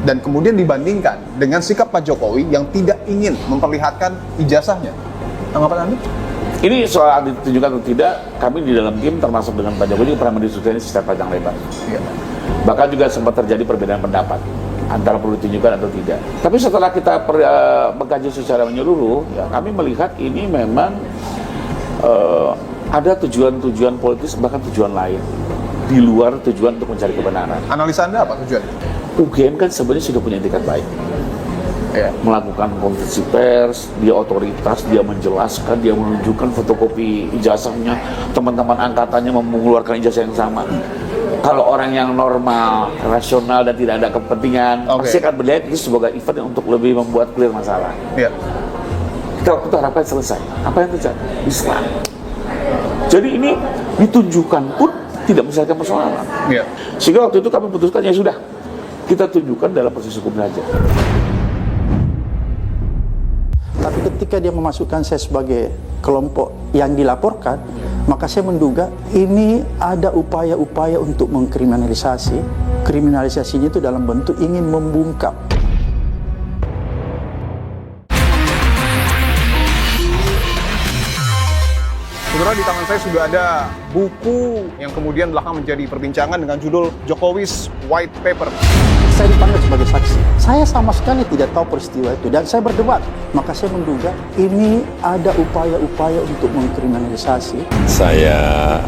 dan kemudian dibandingkan dengan sikap Pak Jokowi yang tidak ingin memperlihatkan ijazahnya. Tanggapan Anda? Ini soal ditunjukkan atau tidak, kami di dalam tim termasuk dengan Pak Jokowi juga pernah mendiskusikan ini secara panjang lebar. Bahkan juga sempat terjadi perbedaan pendapat antara perlu ditunjukkan atau tidak. Tapi setelah kita mengkaji secara menyeluruh, ya kami melihat ini memang ada tujuan-tujuan politis, bahkan tujuan lain di luar tujuan untuk mencari kebenaran. Analisa Anda apa tujuan? UGM kan sebenarnya sudah punya etikat baik. Melakukan konferensi pers, dia otoritas, dia menjelaskan, dia menunjukkan fotokopi ijazahnya, teman-teman angkatannya mengeluarkan ijazah yang sama. Kalau orang yang normal, rasional dan tidak ada kepentingan, pasti akan melihat itu sebagai event untuk lebih membuat clear masalah. Kita waktu itu harapkan selesai. Apa yang terjadi? Islam. Jadi ini ditunjukkan pun tidak menyelesaikan persoalan. Sehingga waktu itu kami putuskan ya sudah, kita tunjukkan dalam proses hukum saja. Tapi ketika dia memasukkan saya sebagai kelompok yang dilaporkan, maka saya menduga ini ada upaya-upaya untuk mengkriminalisasi. Kriminalisasinya itu dalam bentuk ingin membungkam. Saudara, di tangan saya sudah ada buku yang kemudian belakang menjadi perbincangan dengan judul Jokowi's White Paper. Saya dipanggil sebagai saksi. Saya sama sekali tidak tahu peristiwa itu dan saya berdebat. Maka saya menduga ini ada upaya-upaya untuk mengkriminalisasi. Saya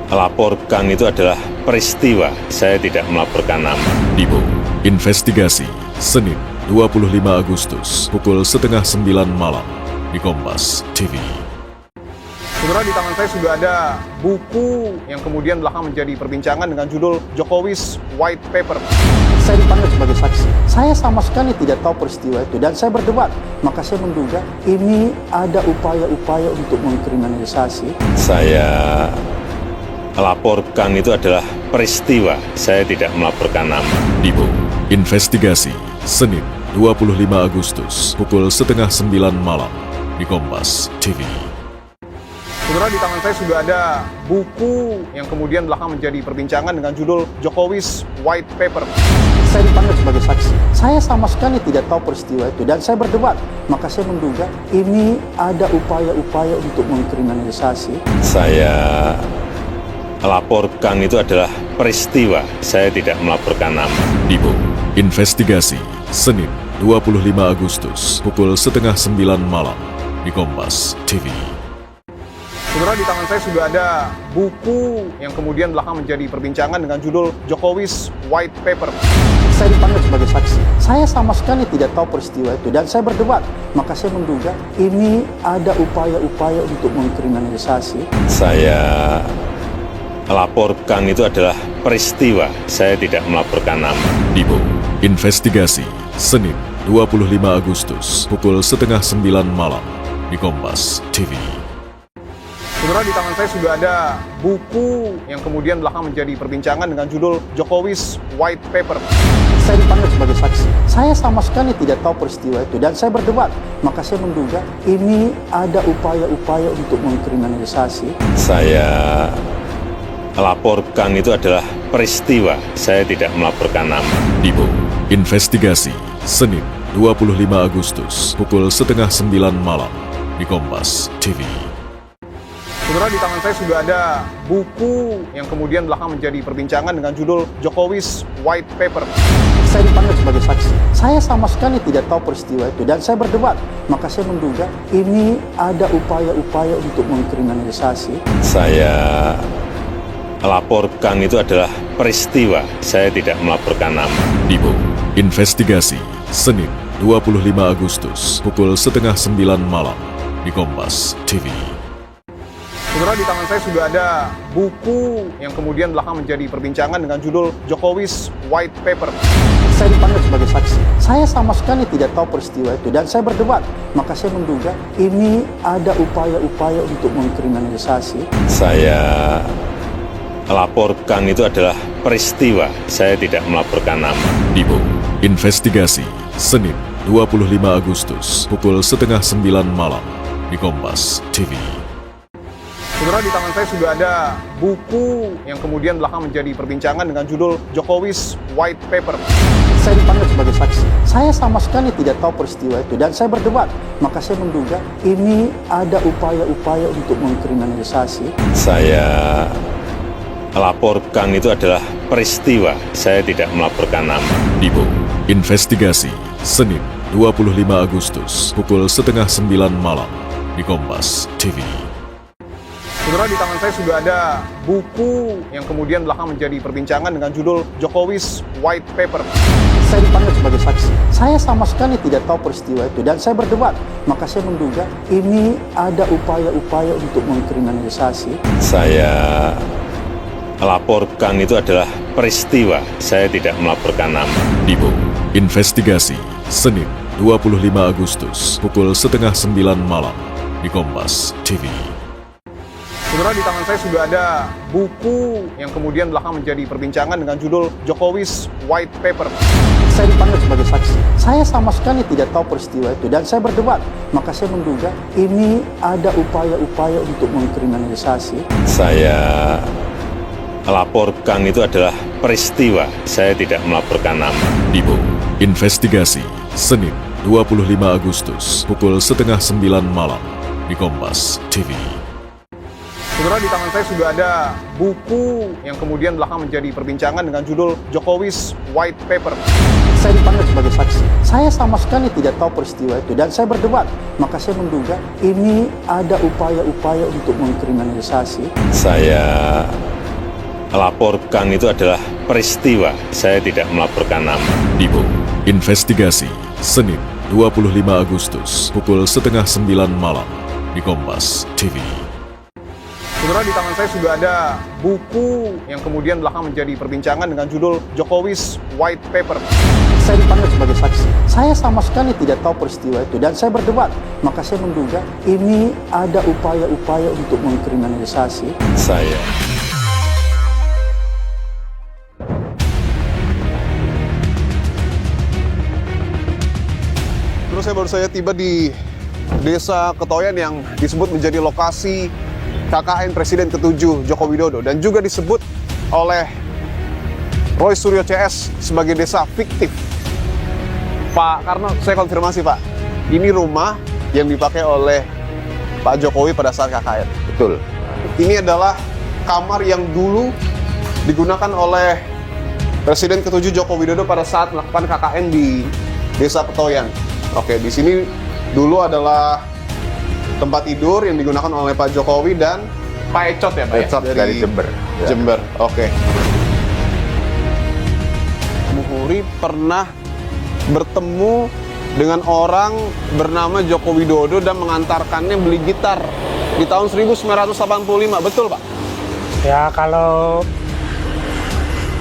laporkan itu adalah peristiwa. Saya tidak melaporkan nama. Dibo, investigasi, Senin 25 Agustus, pukul 8:30 malam di Kompas TV. Saudara, di tangan saya sudah ada buku yang kemudian belakangan menjadi perbincangan dengan judul Jokowi's White Paper. Saya dipanggil sebagai saksi. Saya sama sekali tidak tahu peristiwa itu dan saya berdebat. Maka saya menduga ini ada upaya-upaya untuk mengkriminalisasi. Saya laporkan itu adalah peristiwa. Saya tidak melaporkan nama. Dibo, investigasi, Senin 25 Agustus, pukul 8:30 malam, di Kompas TV. Saudara, di tangan saya sudah ada buku yang kemudian belakangan menjadi perbincangan dengan judul Jokowi's White Paper. Saya dipanggil sebagai saksi. Saya sama sekali tidak tahu peristiwa itu dan saya berdebat. Maka saya menduga ini ada upaya-upaya untuk mengkriminalisasi. Saya laporkan itu adalah peristiwa. Saya tidak melaporkan nama. Dibo, investigasi, Senin 25 Agustus, pukul 8:30 malam, di Kompas TV. Saudara, di tangan saya sudah ada buku yang kemudian belakangan menjadi perbincangan dengan judul Jokowi's White Paper. Saya dipanggil sebagai saksi. Saya sama sekali tidak tahu peristiwa itu dan saya berdebat. Maka saya menduga ini ada upaya-upaya untuk mengkriminalisasi. Saya laporkan itu adalah peristiwa. Saya tidak melaporkan nama. Dibo, investigasi, Senin 25 Agustus, pukul 8:30 malam, di Kompas TV. Saudara, di tangan saya sudah ada buku yang kemudian belakangan menjadi perbincangan dengan judul Jokowi's White Paper. Saya dipanggil sebagai saksi. Saya sama sekali tidak tahu peristiwa itu dan saya berdebat. Maka saya menduga ini ada upaya-upaya untuk mengkriminalisasi. Saya laporkan itu adalah peristiwa. Saya tidak melaporkan nama. Dibo, investigasi, Senin 25 Agustus, pukul 8:30 malam, di Kompas TV. Saudara, di tangan saya sudah ada buku yang kemudian belakangan menjadi perbincangan dengan judul Jokowi's White Paper. Saya dipanggil sebagai saksi. Saya sama sekali tidak tahu peristiwa itu dan saya berdebat. Maka saya menduga ini ada upaya-upaya untuk mengkriminalisasi. Saya laporkan itu adalah peristiwa. Saya tidak melaporkan nama. Dibo, investigasi, Senin 25 Agustus, pukul 8:30 malam, di Kompas TV. Saudara, di tangan saya sudah ada buku yang kemudian belakangan menjadi perbincangan dengan judul Jokowi's White Paper. Saya dipanggil sebagai saksi. Saya sama sekali tidak tahu peristiwa itu dan saya berdebat. Maka saya menduga ini ada upaya-upaya untuk mengkriminalisasi. Saya laporkan itu adalah peristiwa. Saya tidak melaporkan nama. Dibo, investigasi, Senin 25 Agustus, pukul 8:30 malam, di Kompas TV. Saudara, di tangan saya sudah ada buku yang kemudian belakangan menjadi perbincangan dengan judul Jokowi's White Paper. Saya dipanggil sebagai saksi. Saya sama sekali tidak tahu peristiwa itu dan saya berdebat. Maka saya menduga ini ada upaya-upaya untuk mengkriminalisasi. Saya laporkan itu adalah peristiwa. Saya tidak melaporkan nama. Dibo, investigasi, Senin 25 Agustus, pukul 8:30 malam, di Kompas TV. Saudara, di tangan saya sudah ada buku yang kemudian belakangan menjadi perbincangan dengan judul Jokowi's White Paper. Saya dipanggil sebagai saksi. Saya sama sekali tidak tahu peristiwa itu dan saya berdebat. Maka saya menduga ini ada upaya-upaya untuk mengkriminalisasi. Saya laporkan itu adalah peristiwa. Saya tidak melaporkan nama. Dibo, investigasi, Senin 25 Agustus, pukul 8:30 malam, di Kompas TV. Saudara, di tangan saya sudah ada buku yang kemudian belakangan menjadi perbincangan dengan judul Jokowi's White Paper. Saya dipanggil sebagai saksi. Saya sama sekali tidak tahu peristiwa itu dan saya berdebat. Maka saya menduga ini ada upaya-upaya untuk mengkriminalisasi. Saya laporkan itu adalah peristiwa. Saya tidak melaporkan nama. Dibo, investigasi, Senin 25 Agustus, pukul 8:30 malam, di Kompas TV. Saudara, di tangan saya sudah ada buku yang kemudian belakangan menjadi perbincangan dengan judul Jokowi's White Paper. Saya dipanggil sebagai saksi. Saya sama sekali tidak tahu peristiwa itu dan saya berdebat. Maka saya menduga ini ada upaya-upaya untuk mengkriminalisasi. Saya laporkan itu adalah peristiwa. Saya tidak melaporkan nama. Dibo, investigasi, Senin 25 Agustus, pukul 8:30 malam, di Kompas TV. Saudara, di tangan saya sudah ada buku yang kemudian belakang menjadi perbincangan dengan judul Jokowi's White Paper. Saya dipanggil sebagai saksi. Saya sama sekali tidak tahu peristiwa itu dan saya berdebat. Maka saya menduga ini ada upaya-upaya untuk mengkriminalisasi Saya Terus saya baru saja tiba di Desa Ketoyan yang disebut menjadi lokasi KKN Presiden ke-7 Joko Widodo dan juga disebut oleh Roy Suryo CS sebagai desa fiktif. Pak Karno, saya konfirmasi Pak, ini rumah yang dipakai oleh Pak Jokowi pada saat KKN. Betul. Ini adalah kamar yang dulu digunakan oleh Presiden ke-7 Joko Widodo pada saat melakukan KKN di Desa Ketoyan. Oke, di sini dulu adalah tempat tidur yang digunakan oleh Pak Jokowi dan Pak Ecot ya Pak? Ecot dari Jember. Jember, oke. Bu Huri pernah bertemu dengan orang bernama Joko Widodo dan mengantarkannya beli gitar di tahun 1985, betul Pak? Ya kalau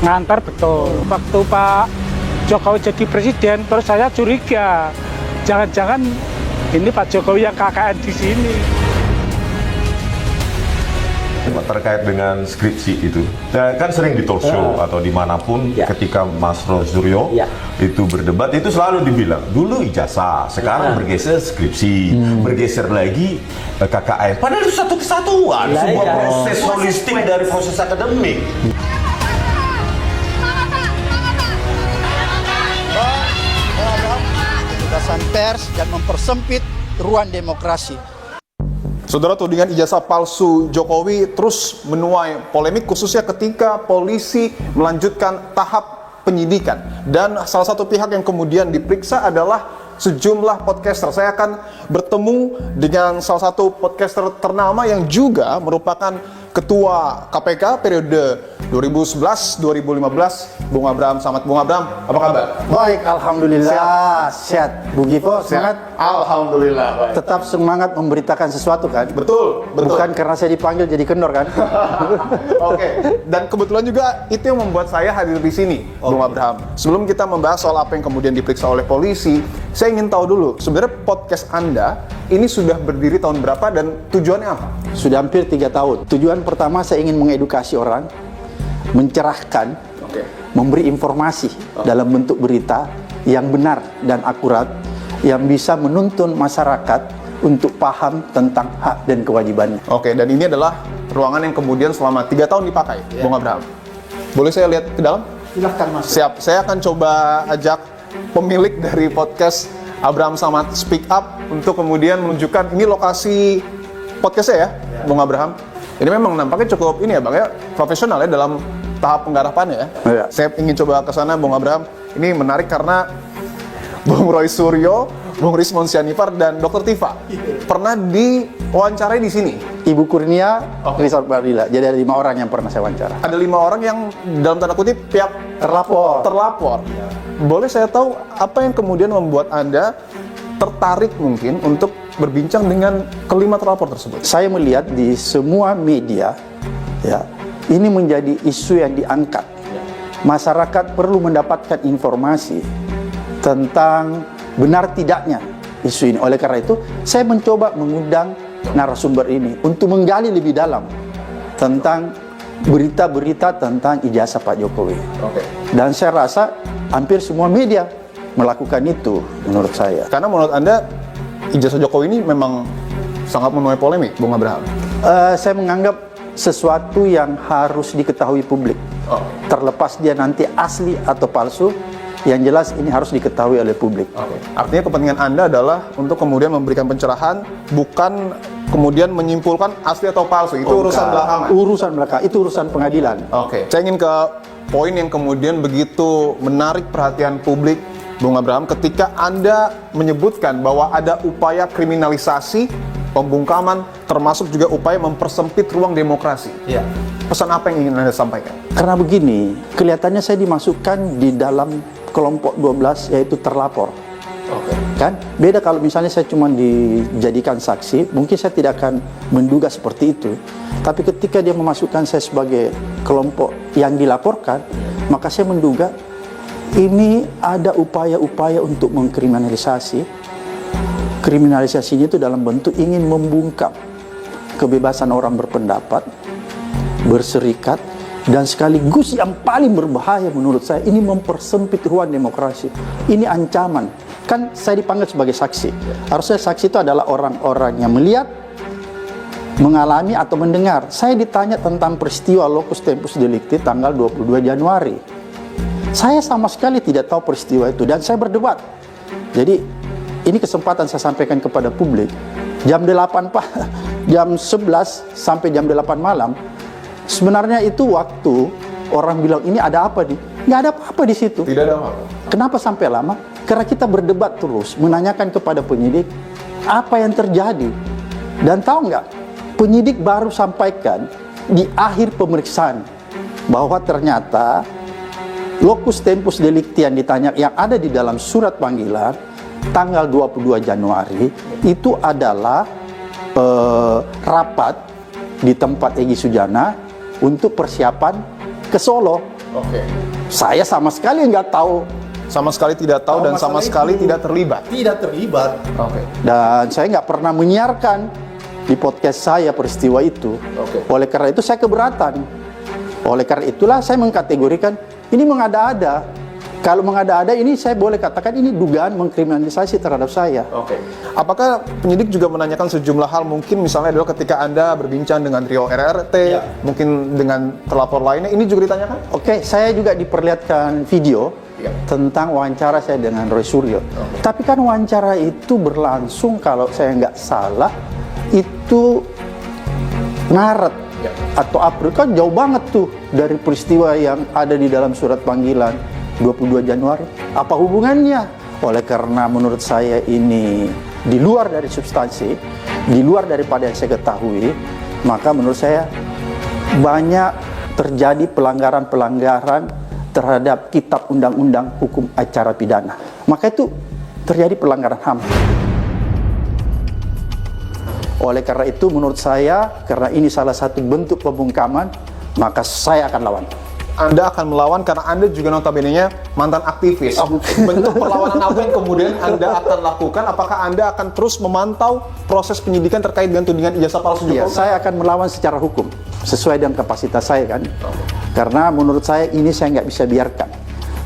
ngantar betul. Waktu Pak Jokowi jadi presiden, terus saya curiga, jangan-jangan ini Pak Jokowi yang KKN di sini. Terkait dengan skripsi itu, kan sering di talk show atau dimanapun ketika Mas Roy Suryo itu berdebat, itu selalu dibilang dulu ijazah, sekarang bergeser skripsi, bergeser lagi KKN. Padahal itu satu kesatuan, sebuah proses holistik dari proses akademik. kebebasan pers dan mempersempit ruang demokrasi. Saudara, tudingan ijazah palsu Jokowi terus menuai polemik khususnya ketika polisi melanjutkan tahap penyidikan. Dan salah satu pihak yang kemudian diperiksa adalah sejumlah podcaster. Saya akan bertemu dengan salah satu podcaster ternama yang juga merupakan Ketua KPK periode 2011-2015, Bung Abraham Samad. Bung Abraham, apa kabar? Baik, alhamdulillah. Sehat. Bu Gipo, semangat? Alhamdulillah. Baik. Tetap semangat memberitakan sesuatu kan? Betul. Bukan karena saya dipanggil jadi kendor kan? Oke. Dan kebetulan juga itu yang membuat saya hadir di sini, Bung Abraham. Sebelum kita membahas soal apa yang kemudian diperiksa oleh polisi, saya ingin tahu dulu, sebenarnya podcast Anda ini sudah berdiri tahun berapa dan tujuannya apa? Sudah hampir 3 tahun. Tujuan pertama saya ingin mengedukasi orang, mencerahkan, memberi informasi dalam bentuk berita yang benar dan akurat, yang bisa menuntun masyarakat untuk paham tentang hak dan kewajibannya. Oke, dan ini adalah ruangan yang kemudian selama 3 tahun dipakai, Bung Abraham. Boleh saya lihat ke dalam? Silahkan masuk. Siap, saya akan coba ajak pemilik dari podcast Abraham Samad Speak Up untuk kemudian menunjukkan ini lokasi podcastnya ya, Bung Abraham. Ini memang nampaknya cukup ini ya Bang ya, profesional ya dalam tahap penggarapannya ya. Saya ingin coba ke sana, Bung Abraham. Ini menarik karena Bung Roy Suryo, Bung Rismon Sianipar, dan Dr. Tifa pernah diwawancarai di sini. Ibu Kurnia, Rizal Fadila. Jadi ada 5 orang yang pernah saya wawancara. Ada 5 orang yang dalam tanda kutip pihak terlapor. Boleh saya tahu apa yang kemudian membuat Anda tertarik mungkin untuk berbincang dengan kelima terlapor tersebut? Saya melihat di semua media, ya, ini menjadi isu yang diangkat. Masyarakat perlu mendapatkan informasi tentang benar tidaknya isu ini. Oleh karena itu, saya mencoba mengundang narasumber ini untuk menggali lebih dalam tentang berita-berita tentang ijazah Pak Jokowi. Dan saya rasa hampir semua media melakukan itu menurut saya. Karena menurut Anda ijazah Jokowi ini memang sangat menuai polemik, Bung Abraham? Saya menganggap sesuatu yang harus diketahui publik. Terlepas dia nanti asli atau palsu, yang jelas ini harus diketahui oleh publik. Artinya kepentingan Anda adalah untuk kemudian memberikan pencerahan, bukan kemudian menyimpulkan asli atau palsu. Itu urusan belakangan. Urusan belakang, itu urusan pengadilan. Saya ingin ke poin yang kemudian begitu menarik perhatian publik, Bung Abraham, ketika Anda menyebutkan bahwa ada upaya kriminalisasi, pembungkaman, termasuk juga upaya mempersempit ruang demokrasi. Pesan apa yang ingin Anda sampaikan? Karena begini, kelihatannya saya dimasukkan di dalam kelompok 12, yaitu terlapor. Kan beda kalau misalnya saya cuma dijadikan saksi, mungkin saya tidak akan menduga seperti itu. Tapi ketika dia memasukkan saya sebagai kelompok yang dilaporkan, maka saya menduga ini ada upaya-upaya untuk mengkriminalisasi. Kriminalisasinya itu dalam bentuk ingin membungkam kebebasan orang berpendapat, berserikat, dan sekaligus yang paling berbahaya menurut saya, ini mempersempit ruang demokrasi. Ini ancaman. Kan saya dipanggil sebagai saksi. Harusnya saksi itu adalah orang-orang yang melihat, mengalami atau mendengar. Saya ditanya tentang peristiwa locus tempus delicti tanggal 22 Januari. Saya sama sekali tidak tahu peristiwa itu dan saya berdebat. Jadi ini kesempatan saya sampaikan kepada publik. Jam 8 Pak, jam 11 sampai jam 8 malam. Sebenarnya itu waktu orang bilang ini ada apa nih? Nggak ada apa-apa di situ. Tidak ada apa-apa. Kenapa sampai lama? Karena kita berdebat terus, menanyakan kepada penyidik apa yang terjadi. Dan tahu nggak? Penyidik baru sampaikan di akhir pemeriksaan bahwa ternyata locus tempus delicti yang ditanya yang ada di dalam surat panggilan tanggal 22 Januari itu adalah rapat di tempat Egy Sujana untuk persiapan ke Solo. Oke. Saya sama sekali nggak tahu. Sama sekali tidak tahu dan sama sekali tidak terlibat. Tidak terlibat. Oke. Dan saya nggak pernah menyiarkan di podcast saya peristiwa itu. Oke. Oleh karena itu saya keberatan. Oleh karena itulah saya mengkategorikan ini mengada-ada. Kalau mengada-ada ini saya boleh katakan ini dugaan mengkriminalisasi terhadap saya. Oke. Apakah penyidik juga menanyakan sejumlah hal, mungkin misalnya adalah ketika Anda berbincang dengan trio RRT, mungkin dengan terlapor lainnya, ini juga ditanyakan? Oke, saya juga diperlihatkan video tentang wawancara saya dengan Roy Suryo. Tapi kan wawancara itu berlangsung kalau saya nggak salah itu Maret atau April, kan jauh banget tuh dari peristiwa yang ada di dalam surat panggilan 22 Januari. Apa hubungannya? Oleh karena menurut saya ini di luar dari substansi, di luar daripada yang saya ketahui, maka menurut saya banyak terjadi pelanggaran-pelanggaran terhadap kitab undang-undang hukum acara pidana. Maka itu terjadi pelanggaran HAM. Oleh karena itu menurut saya, karena ini salah satu bentuk pembungkaman, maka saya akan lawan. Anda akan melawan karena Anda juga notabene-nya mantan aktivis. Bentuk perlawanan apa yang kemudian Anda akan lakukan? Apakah Anda akan terus memantau proses penyidikan terkait dengan tudingan ijazah palsu Jokowi? Iya, saya akan melawan secara hukum sesuai dengan kapasitas saya kan. Karena menurut saya ini saya nggak bisa biarkan.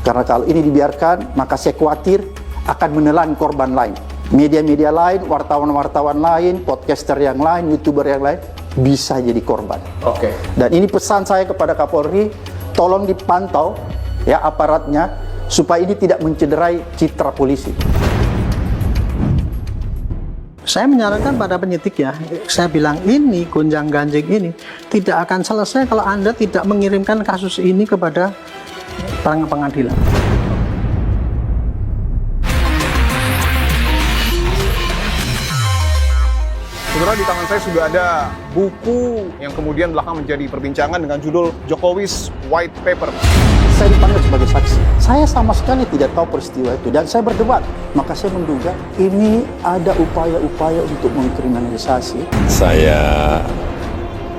Karena kalau ini dibiarkan, maka saya khawatir akan menelan korban lain. Media-media lain, wartawan-wartawan lain, podcaster yang lain, YouTuber yang lain bisa jadi korban. Oke. Dan ini pesan saya kepada Kapolri, tolong dipantau ya aparatnya supaya ini tidak mencederai citra polisi. Saya menyarankan pada penyidik ya, saya bilang ini gonjang-ganjing ini tidak akan selesai kalau Anda tidak mengirimkan kasus ini kepada pengadilan. Saudara, di tangan saya sudah ada buku yang kemudian belakang menjadi perbincangan dengan judul Jokowi's White Paper. Saya dipanggil sebagai saksi. Saya sama sekali tidak tahu peristiwa itu dan saya berdebat. Maka saya menduga ini ada upaya-upaya untuk mengkriminalisasi. Saya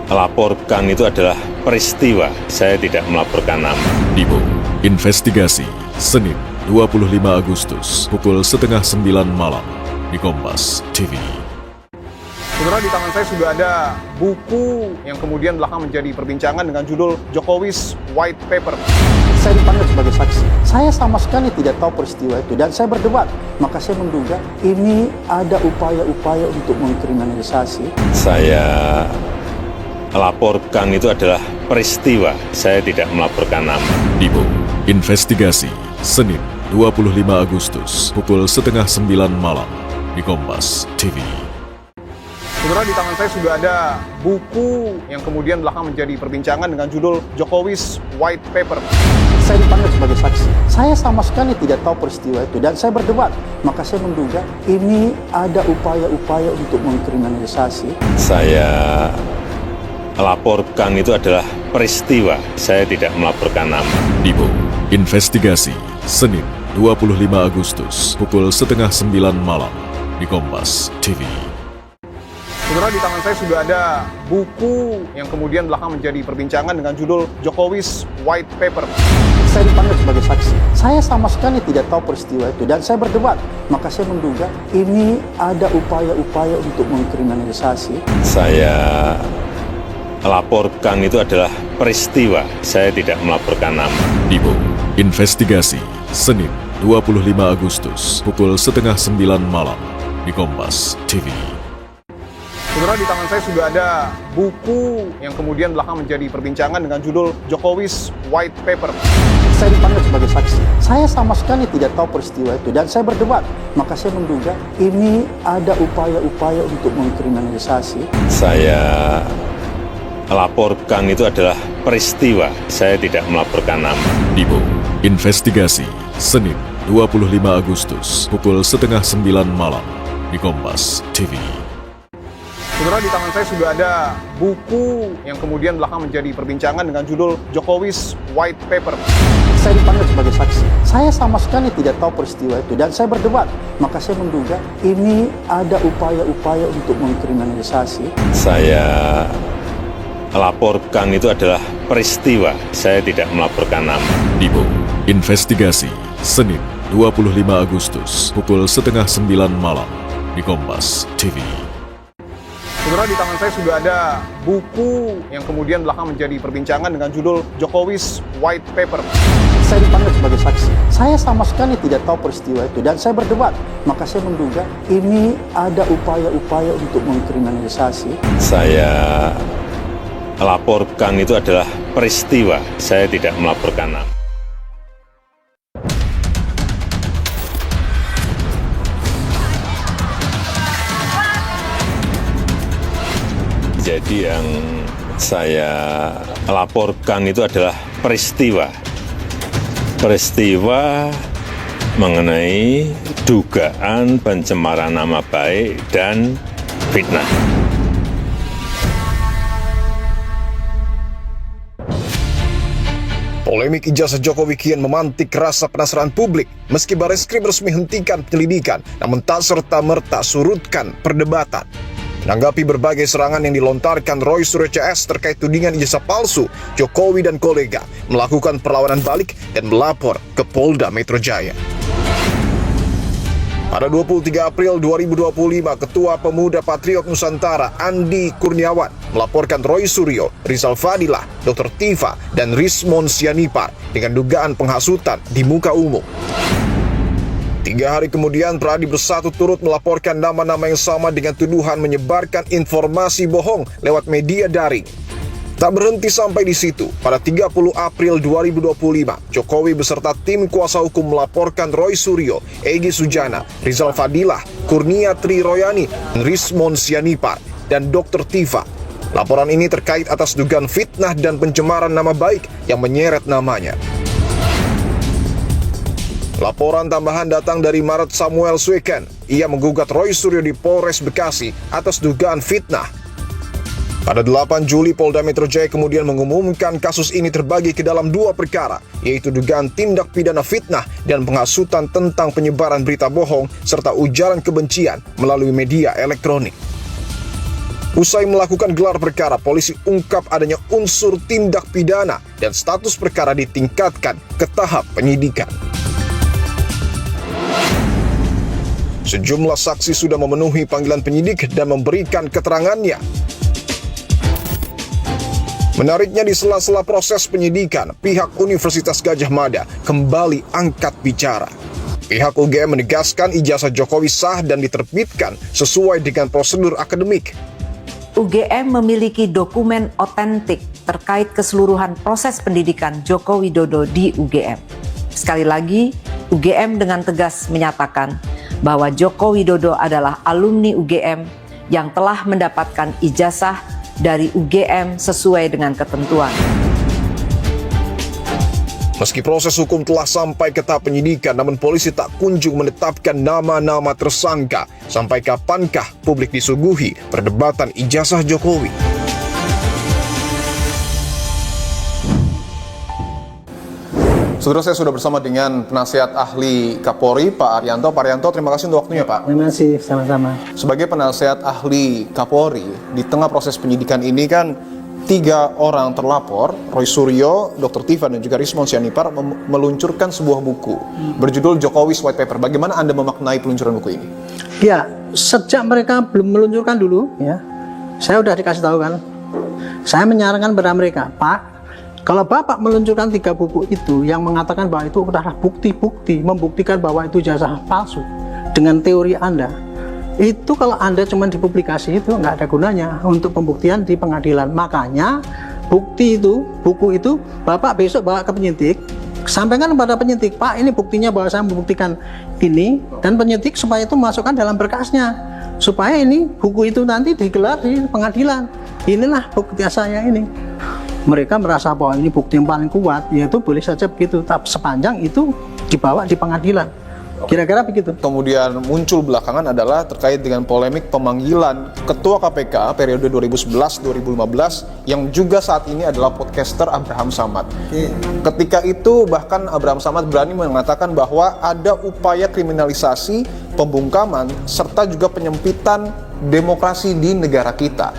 laporkan itu adalah peristiwa. Saya tidak melaporkan nama. Dibo, investigasi, Senin 25 Agustus, pukul 8:30 malam, di Kompas TV. Saudara, di tangan saya sudah ada buku yang kemudian belakang menjadi perbincangan dengan judul Jokowi's White Paper. Saya dipanggil sebagai saksi. Saya sama sekali tidak tahu peristiwa itu dan saya berdebat. Maka saya menduga ini ada upaya-upaya untuk mengkriminalisasi. Saya laporkan itu adalah peristiwa. Saya tidak melaporkan nama. Dibo, investigasi, Senin 25 Agustus, pukul 8:30 malam, di Kompas TV. Saudara, di tangan saya sudah ada buku yang kemudian belakang menjadi perbincangan dengan judul Jokowi's White Paper. Saya dipanggil sebagai saksi. Saya sama sekali tidak tahu peristiwa itu dan saya berdebat. Maka saya menduga ini ada upaya-upaya untuk mengkriminalisasi. Saya laporkan itu adalah peristiwa. Saya tidak melaporkan nama. Dibo, investigasi, Senin 25 Agustus pukul 8:30 malam di Kompas TV. Saudara, di tangan saya sudah ada buku yang kemudian belakang menjadi perbincangan dengan judul Jokowi's White Paper. Saya dipanggil sebagai saksi. Saya sama sekali tidak tahu peristiwa itu dan saya berdebat. Maka saya menduga ini ada upaya-upaya untuk mengkriminalisasi. Saya laporkan itu adalah peristiwa, saya tidak melaporkan nama. Dibo, investigasi, Senin 25 Agustus pukul 8:30 malam di Kompas TV. Saudara, di tangan saya sudah ada buku yang kemudian belakang menjadi perbincangan dengan judul Jokowi's White Paper. Saya dipanggil sebagai saksi. Saya sama sekali tidak tahu peristiwa itu dan saya berdebat. Maka saya menduga ini ada upaya-upaya untuk mengkriminalisasi. Saya laporkan itu adalah peristiwa, saya tidak melaporkan nama. Dibo, investigasi, Senin 25 Agustus pukul 8:30 malam di Kompas TV. Saudara, di tangan saya sudah ada buku yang kemudian belakang menjadi perbincangan dengan judul Jokowi's White Paper. Saya dipanggil sebagai saksi. Saya sama sekali tidak tahu peristiwa itu dan saya berdebat. Maka saya menduga ini ada upaya-upaya untuk mengkriminalisasi. Saya laporkan itu adalah peristiwa, saya tidak melaporkan nama. Dibo, investigasi, Senin 25 Agustus pukul 8:30 malam di Kompas TV. Saudara, di tangan saya sudah ada buku yang kemudian belakang menjadi perbincangan dengan judul Jokowi's White Paper. Saya dipanggil sebagai saksi. Saya sama sekali tidak tahu peristiwa itu dan saya berdebat. Maka saya menduga ini ada upaya-upaya untuk mengkriminalisasi. Saya laporkan itu adalah peristiwa, saya tidak melaporkan nama. Jadi yang saya laporkan itu adalah peristiwa mengenai dugaan pencemaran nama baik dan fitnah. Polemik ijazah Jokowi kian memantik rasa penasaran publik. Meski Bareskrim resmi hentikan penyelidikan, namun tak serta-merta surutkan perdebatan. Menanggapi berbagai serangan yang dilontarkan Roy Suryo CS terkait tudingan ijazah palsu, Jokowi dan kolega melakukan perlawanan balik dan melapor ke Polda Metro Jaya. Pada 23 April 2025, Ketua Pemuda Patriot Nusantara Andi Kurniawan melaporkan Roy Suryo, Rizal Fadilah, Dr. Tifa, dan Rismon Sianipar dengan dugaan penghasutan di muka umum. 3 hari kemudian, Pradi Bersatu turut melaporkan nama-nama yang sama dengan tuduhan menyebarkan informasi bohong lewat media daring. Tak berhenti sampai di situ, pada 30 April 2025, Jokowi beserta tim kuasa hukum melaporkan Roy Suryo, Egy Sujana, Rizal Fadilah, Kurnia Tri Royani, Rismon Sianipar, dan Dr. Tifa. Laporan ini terkait atas dugaan fitnah dan pencemaran nama baik yang menyeret namanya. Laporan tambahan datang dari Maret Samuel Sweken. Ia menggugat Roy Suryo di Polres Bekasi atas dugaan fitnah. Pada 8 Juli, Polda Metro Jaya kemudian mengumumkan kasus ini terbagi ke dalam 2 perkara, yaitu dugaan tindak pidana fitnah dan penghasutan tentang penyebaran berita bohong serta ujaran kebencian melalui media elektronik. Usai melakukan gelar perkara, polisi ungkap adanya unsur tindak pidana dan status perkara ditingkatkan ke tahap penyidikan. Sejumlah saksi sudah memenuhi panggilan penyidik dan memberikan keterangannya. Menariknya, di sela-sela proses penyidikan, pihak Universitas Gadjah Mada kembali angkat bicara. Pihak UGM menegaskan ijazah Jokowi sah dan diterbitkan sesuai dengan prosedur akademik. UGM memiliki dokumen otentik terkait keseluruhan proses pendidikan Joko Widodo di UGM. Sekali lagi, UGM dengan tegas menyatakan bahwa Joko Widodo adalah alumni UGM yang telah mendapatkan ijazah dari UGM sesuai dengan ketentuan. Meski proses hukum telah sampai ke tahap penyidikan, namun polisi tak kunjung menetapkan nama-nama tersangka. Sampai kapankah publik disuguhi perdebatan ijazah Jokowi? Saudara, saya sudah bersama dengan penasihat ahli Kapolri, Pak Arianto. Pak Arianto, terima kasih untuk waktunya, Pak. Terima kasih, sama-sama. Sebagai penasihat ahli Kapolri, di tengah proses penyidikan ini kan 3 orang terlapor, Roy Suryo, Dr. Tifa, dan juga Rismond Sianipar meluncurkan sebuah buku berjudul Jokowi's White Paper. Bagaimana Anda memaknai peluncuran buku ini? Ya, sejak mereka belum meluncurkan dulu, ya, saya udah dikasih tahu kan. Saya menyarankan pada mereka, Pak, kalau Bapak meluncurkan 3 buku itu yang mengatakan bahwa itu adalah bukti-bukti, membuktikan bahwa itu ijazah palsu dengan teori Anda, itu kalau Anda cuma dipublikasi itu nggak ada gunanya untuk pembuktian di pengadilan. Makanya buku itu Bapak besok bawa ke penyidik, sampaikan kepada penyidik, Pak, ini buktinya bahwa saya membuktikan ini, dan penyidik supaya itu masukkan dalam berkasnya, supaya ini buku itu nanti digelar di pengadilan. Inilah bukti saya ini. Mereka merasa bahwa ini bukti yang paling kuat, yaitu boleh saja begitu, tapi sepanjang itu dibawa di pengadilan. Kira-kira begitu. Kemudian muncul belakangan adalah terkait dengan polemik pemanggilan Ketua KPK periode 2011-2015 yang juga saat ini adalah podcaster Abraham Samad. Ketika itu bahkan Abraham Samad berani mengatakan bahwa ada upaya kriminalisasi, pembungkaman, serta juga penyempitan demokrasi di negara kita.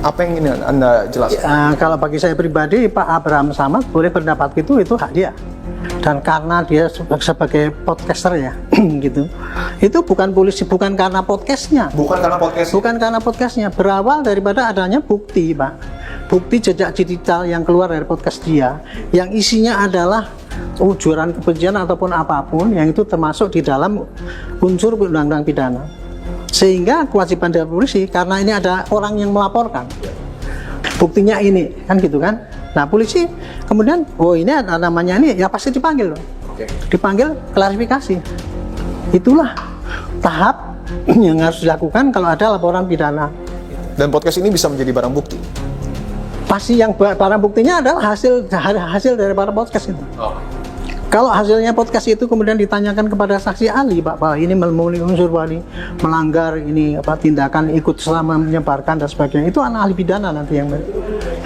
Apa yang ingin Anda jelaskan? Kalau bagi saya pribadi, Pak Abraham Samad boleh berpendapat itu hak dia. Dan karena dia sebagai podcaster ya, gitu. Itu bukan polisi, bukan karena podcastnya. Bukan karena podcastnya. Berawal daripada adanya bukti, Pak. Bukti jejak digital yang keluar dari podcast dia, yang isinya adalah ujaran kebencian ataupun apapun, yang itu termasuk di dalam unsur undang-undang pidana. Sehingga kewajiban dari polisi, karena ini ada orang yang melaporkan, buktinya ini, kan gitu kan. Nah, polisi kemudian, oh ini ada namanya ini, ya pasti dipanggil loh. Dipanggil klarifikasi. Itulah tahap yang harus dilakukan kalau ada laporan pidana. Dan podcast ini bisa menjadi barang bukti? Pasti yang barang buktinya adalah hasil dari para podcast itu. Kalau hasilnya podcast itu kemudian ditanyakan kepada saksi ahli, Pak, bahwa ini memenuhi unsur bahwa ini melanggar ini tindakan ikut selama menyebarkan dan sebagainya, itu anak ahli pidana nanti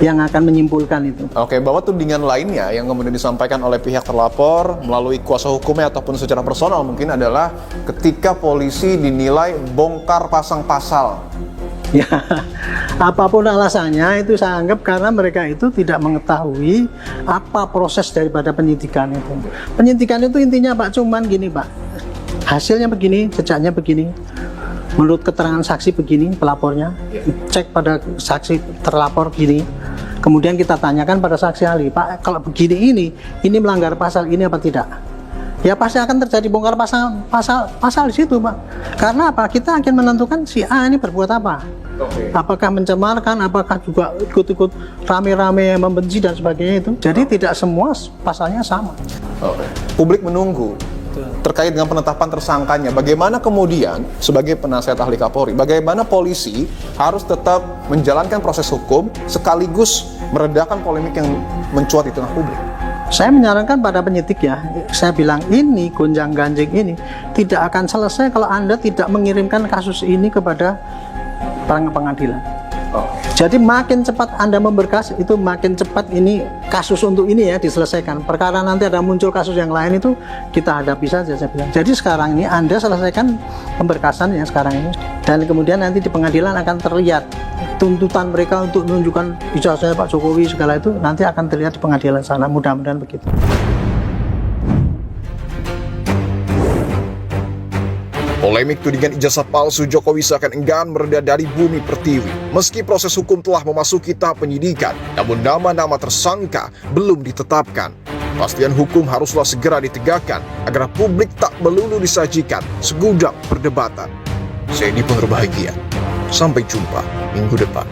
yang akan menyimpulkan itu. Oke, bahwa tudingan lainnya yang kemudian disampaikan oleh pihak terlapor melalui kuasa hukumnya ataupun secara personal mungkin adalah ketika polisi dinilai bongkar pasang pasal. Ya, apapun alasannya itu saya anggap karena mereka itu tidak mengetahui apa proses daripada penyidikan itu. Penyidikan itu intinya, Pak, cuman gini, Pak. Hasilnya begini, jejaknya begini. Menurut keterangan saksi begini, pelapornya. Cek pada saksi terlapor gini. Kemudian kita tanyakan pada saksi ahli, Pak, kalau begini ini melanggar pasal ini apa tidak? Ya pasti akan terjadi bongkar pasal di situ, Pak. Karena apa? Kita akan menentukan si A ini berbuat apa. Apakah mencemarkan, apakah juga ikut-ikut rame-rame membenci dan sebagainya itu. Jadi tidak semua pasalnya sama. Publik menunggu terkait dengan penetapan tersangkanya. Bagaimana kemudian sebagai penasihat ahli Kapolri, bagaimana polisi harus tetap menjalankan proses hukum sekaligus meredakan polemik yang mencuat di tengah publik? Saya menyarankan pada penyidik ya, saya bilang ini gonjang-ganjing ini tidak akan selesai kalau Anda tidak mengirimkan kasus ini kepada pengadilan. Jadi makin cepat Anda memberkas itu makin cepat ini kasus untuk ini ya diselesaikan. Perkara nanti ada muncul kasus yang lain itu kita hadapi saja, saya bilang. Jadi sekarang ini Anda selesaikan pemberkasan yang sekarang ini, dan kemudian nanti di pengadilan akan terlihat tuntutan mereka untuk menunjukkan ijazah Pak Jokowi segala itu nanti akan terlihat di pengadilan sana, mudah-mudahan begitu. Polemik tudingan ijazah palsu Jokowi seakan enggan mereda dari bumi pertiwi. Meski proses hukum telah memasuki tahap penyidikan, namun nama-nama tersangka belum ditetapkan. Kepastian hukum haruslah segera ditegakkan agar publik tak melulu disajikan segudang perdebatan. Saya Edi Pengerbahagia. Sampai jumpa minggu depan.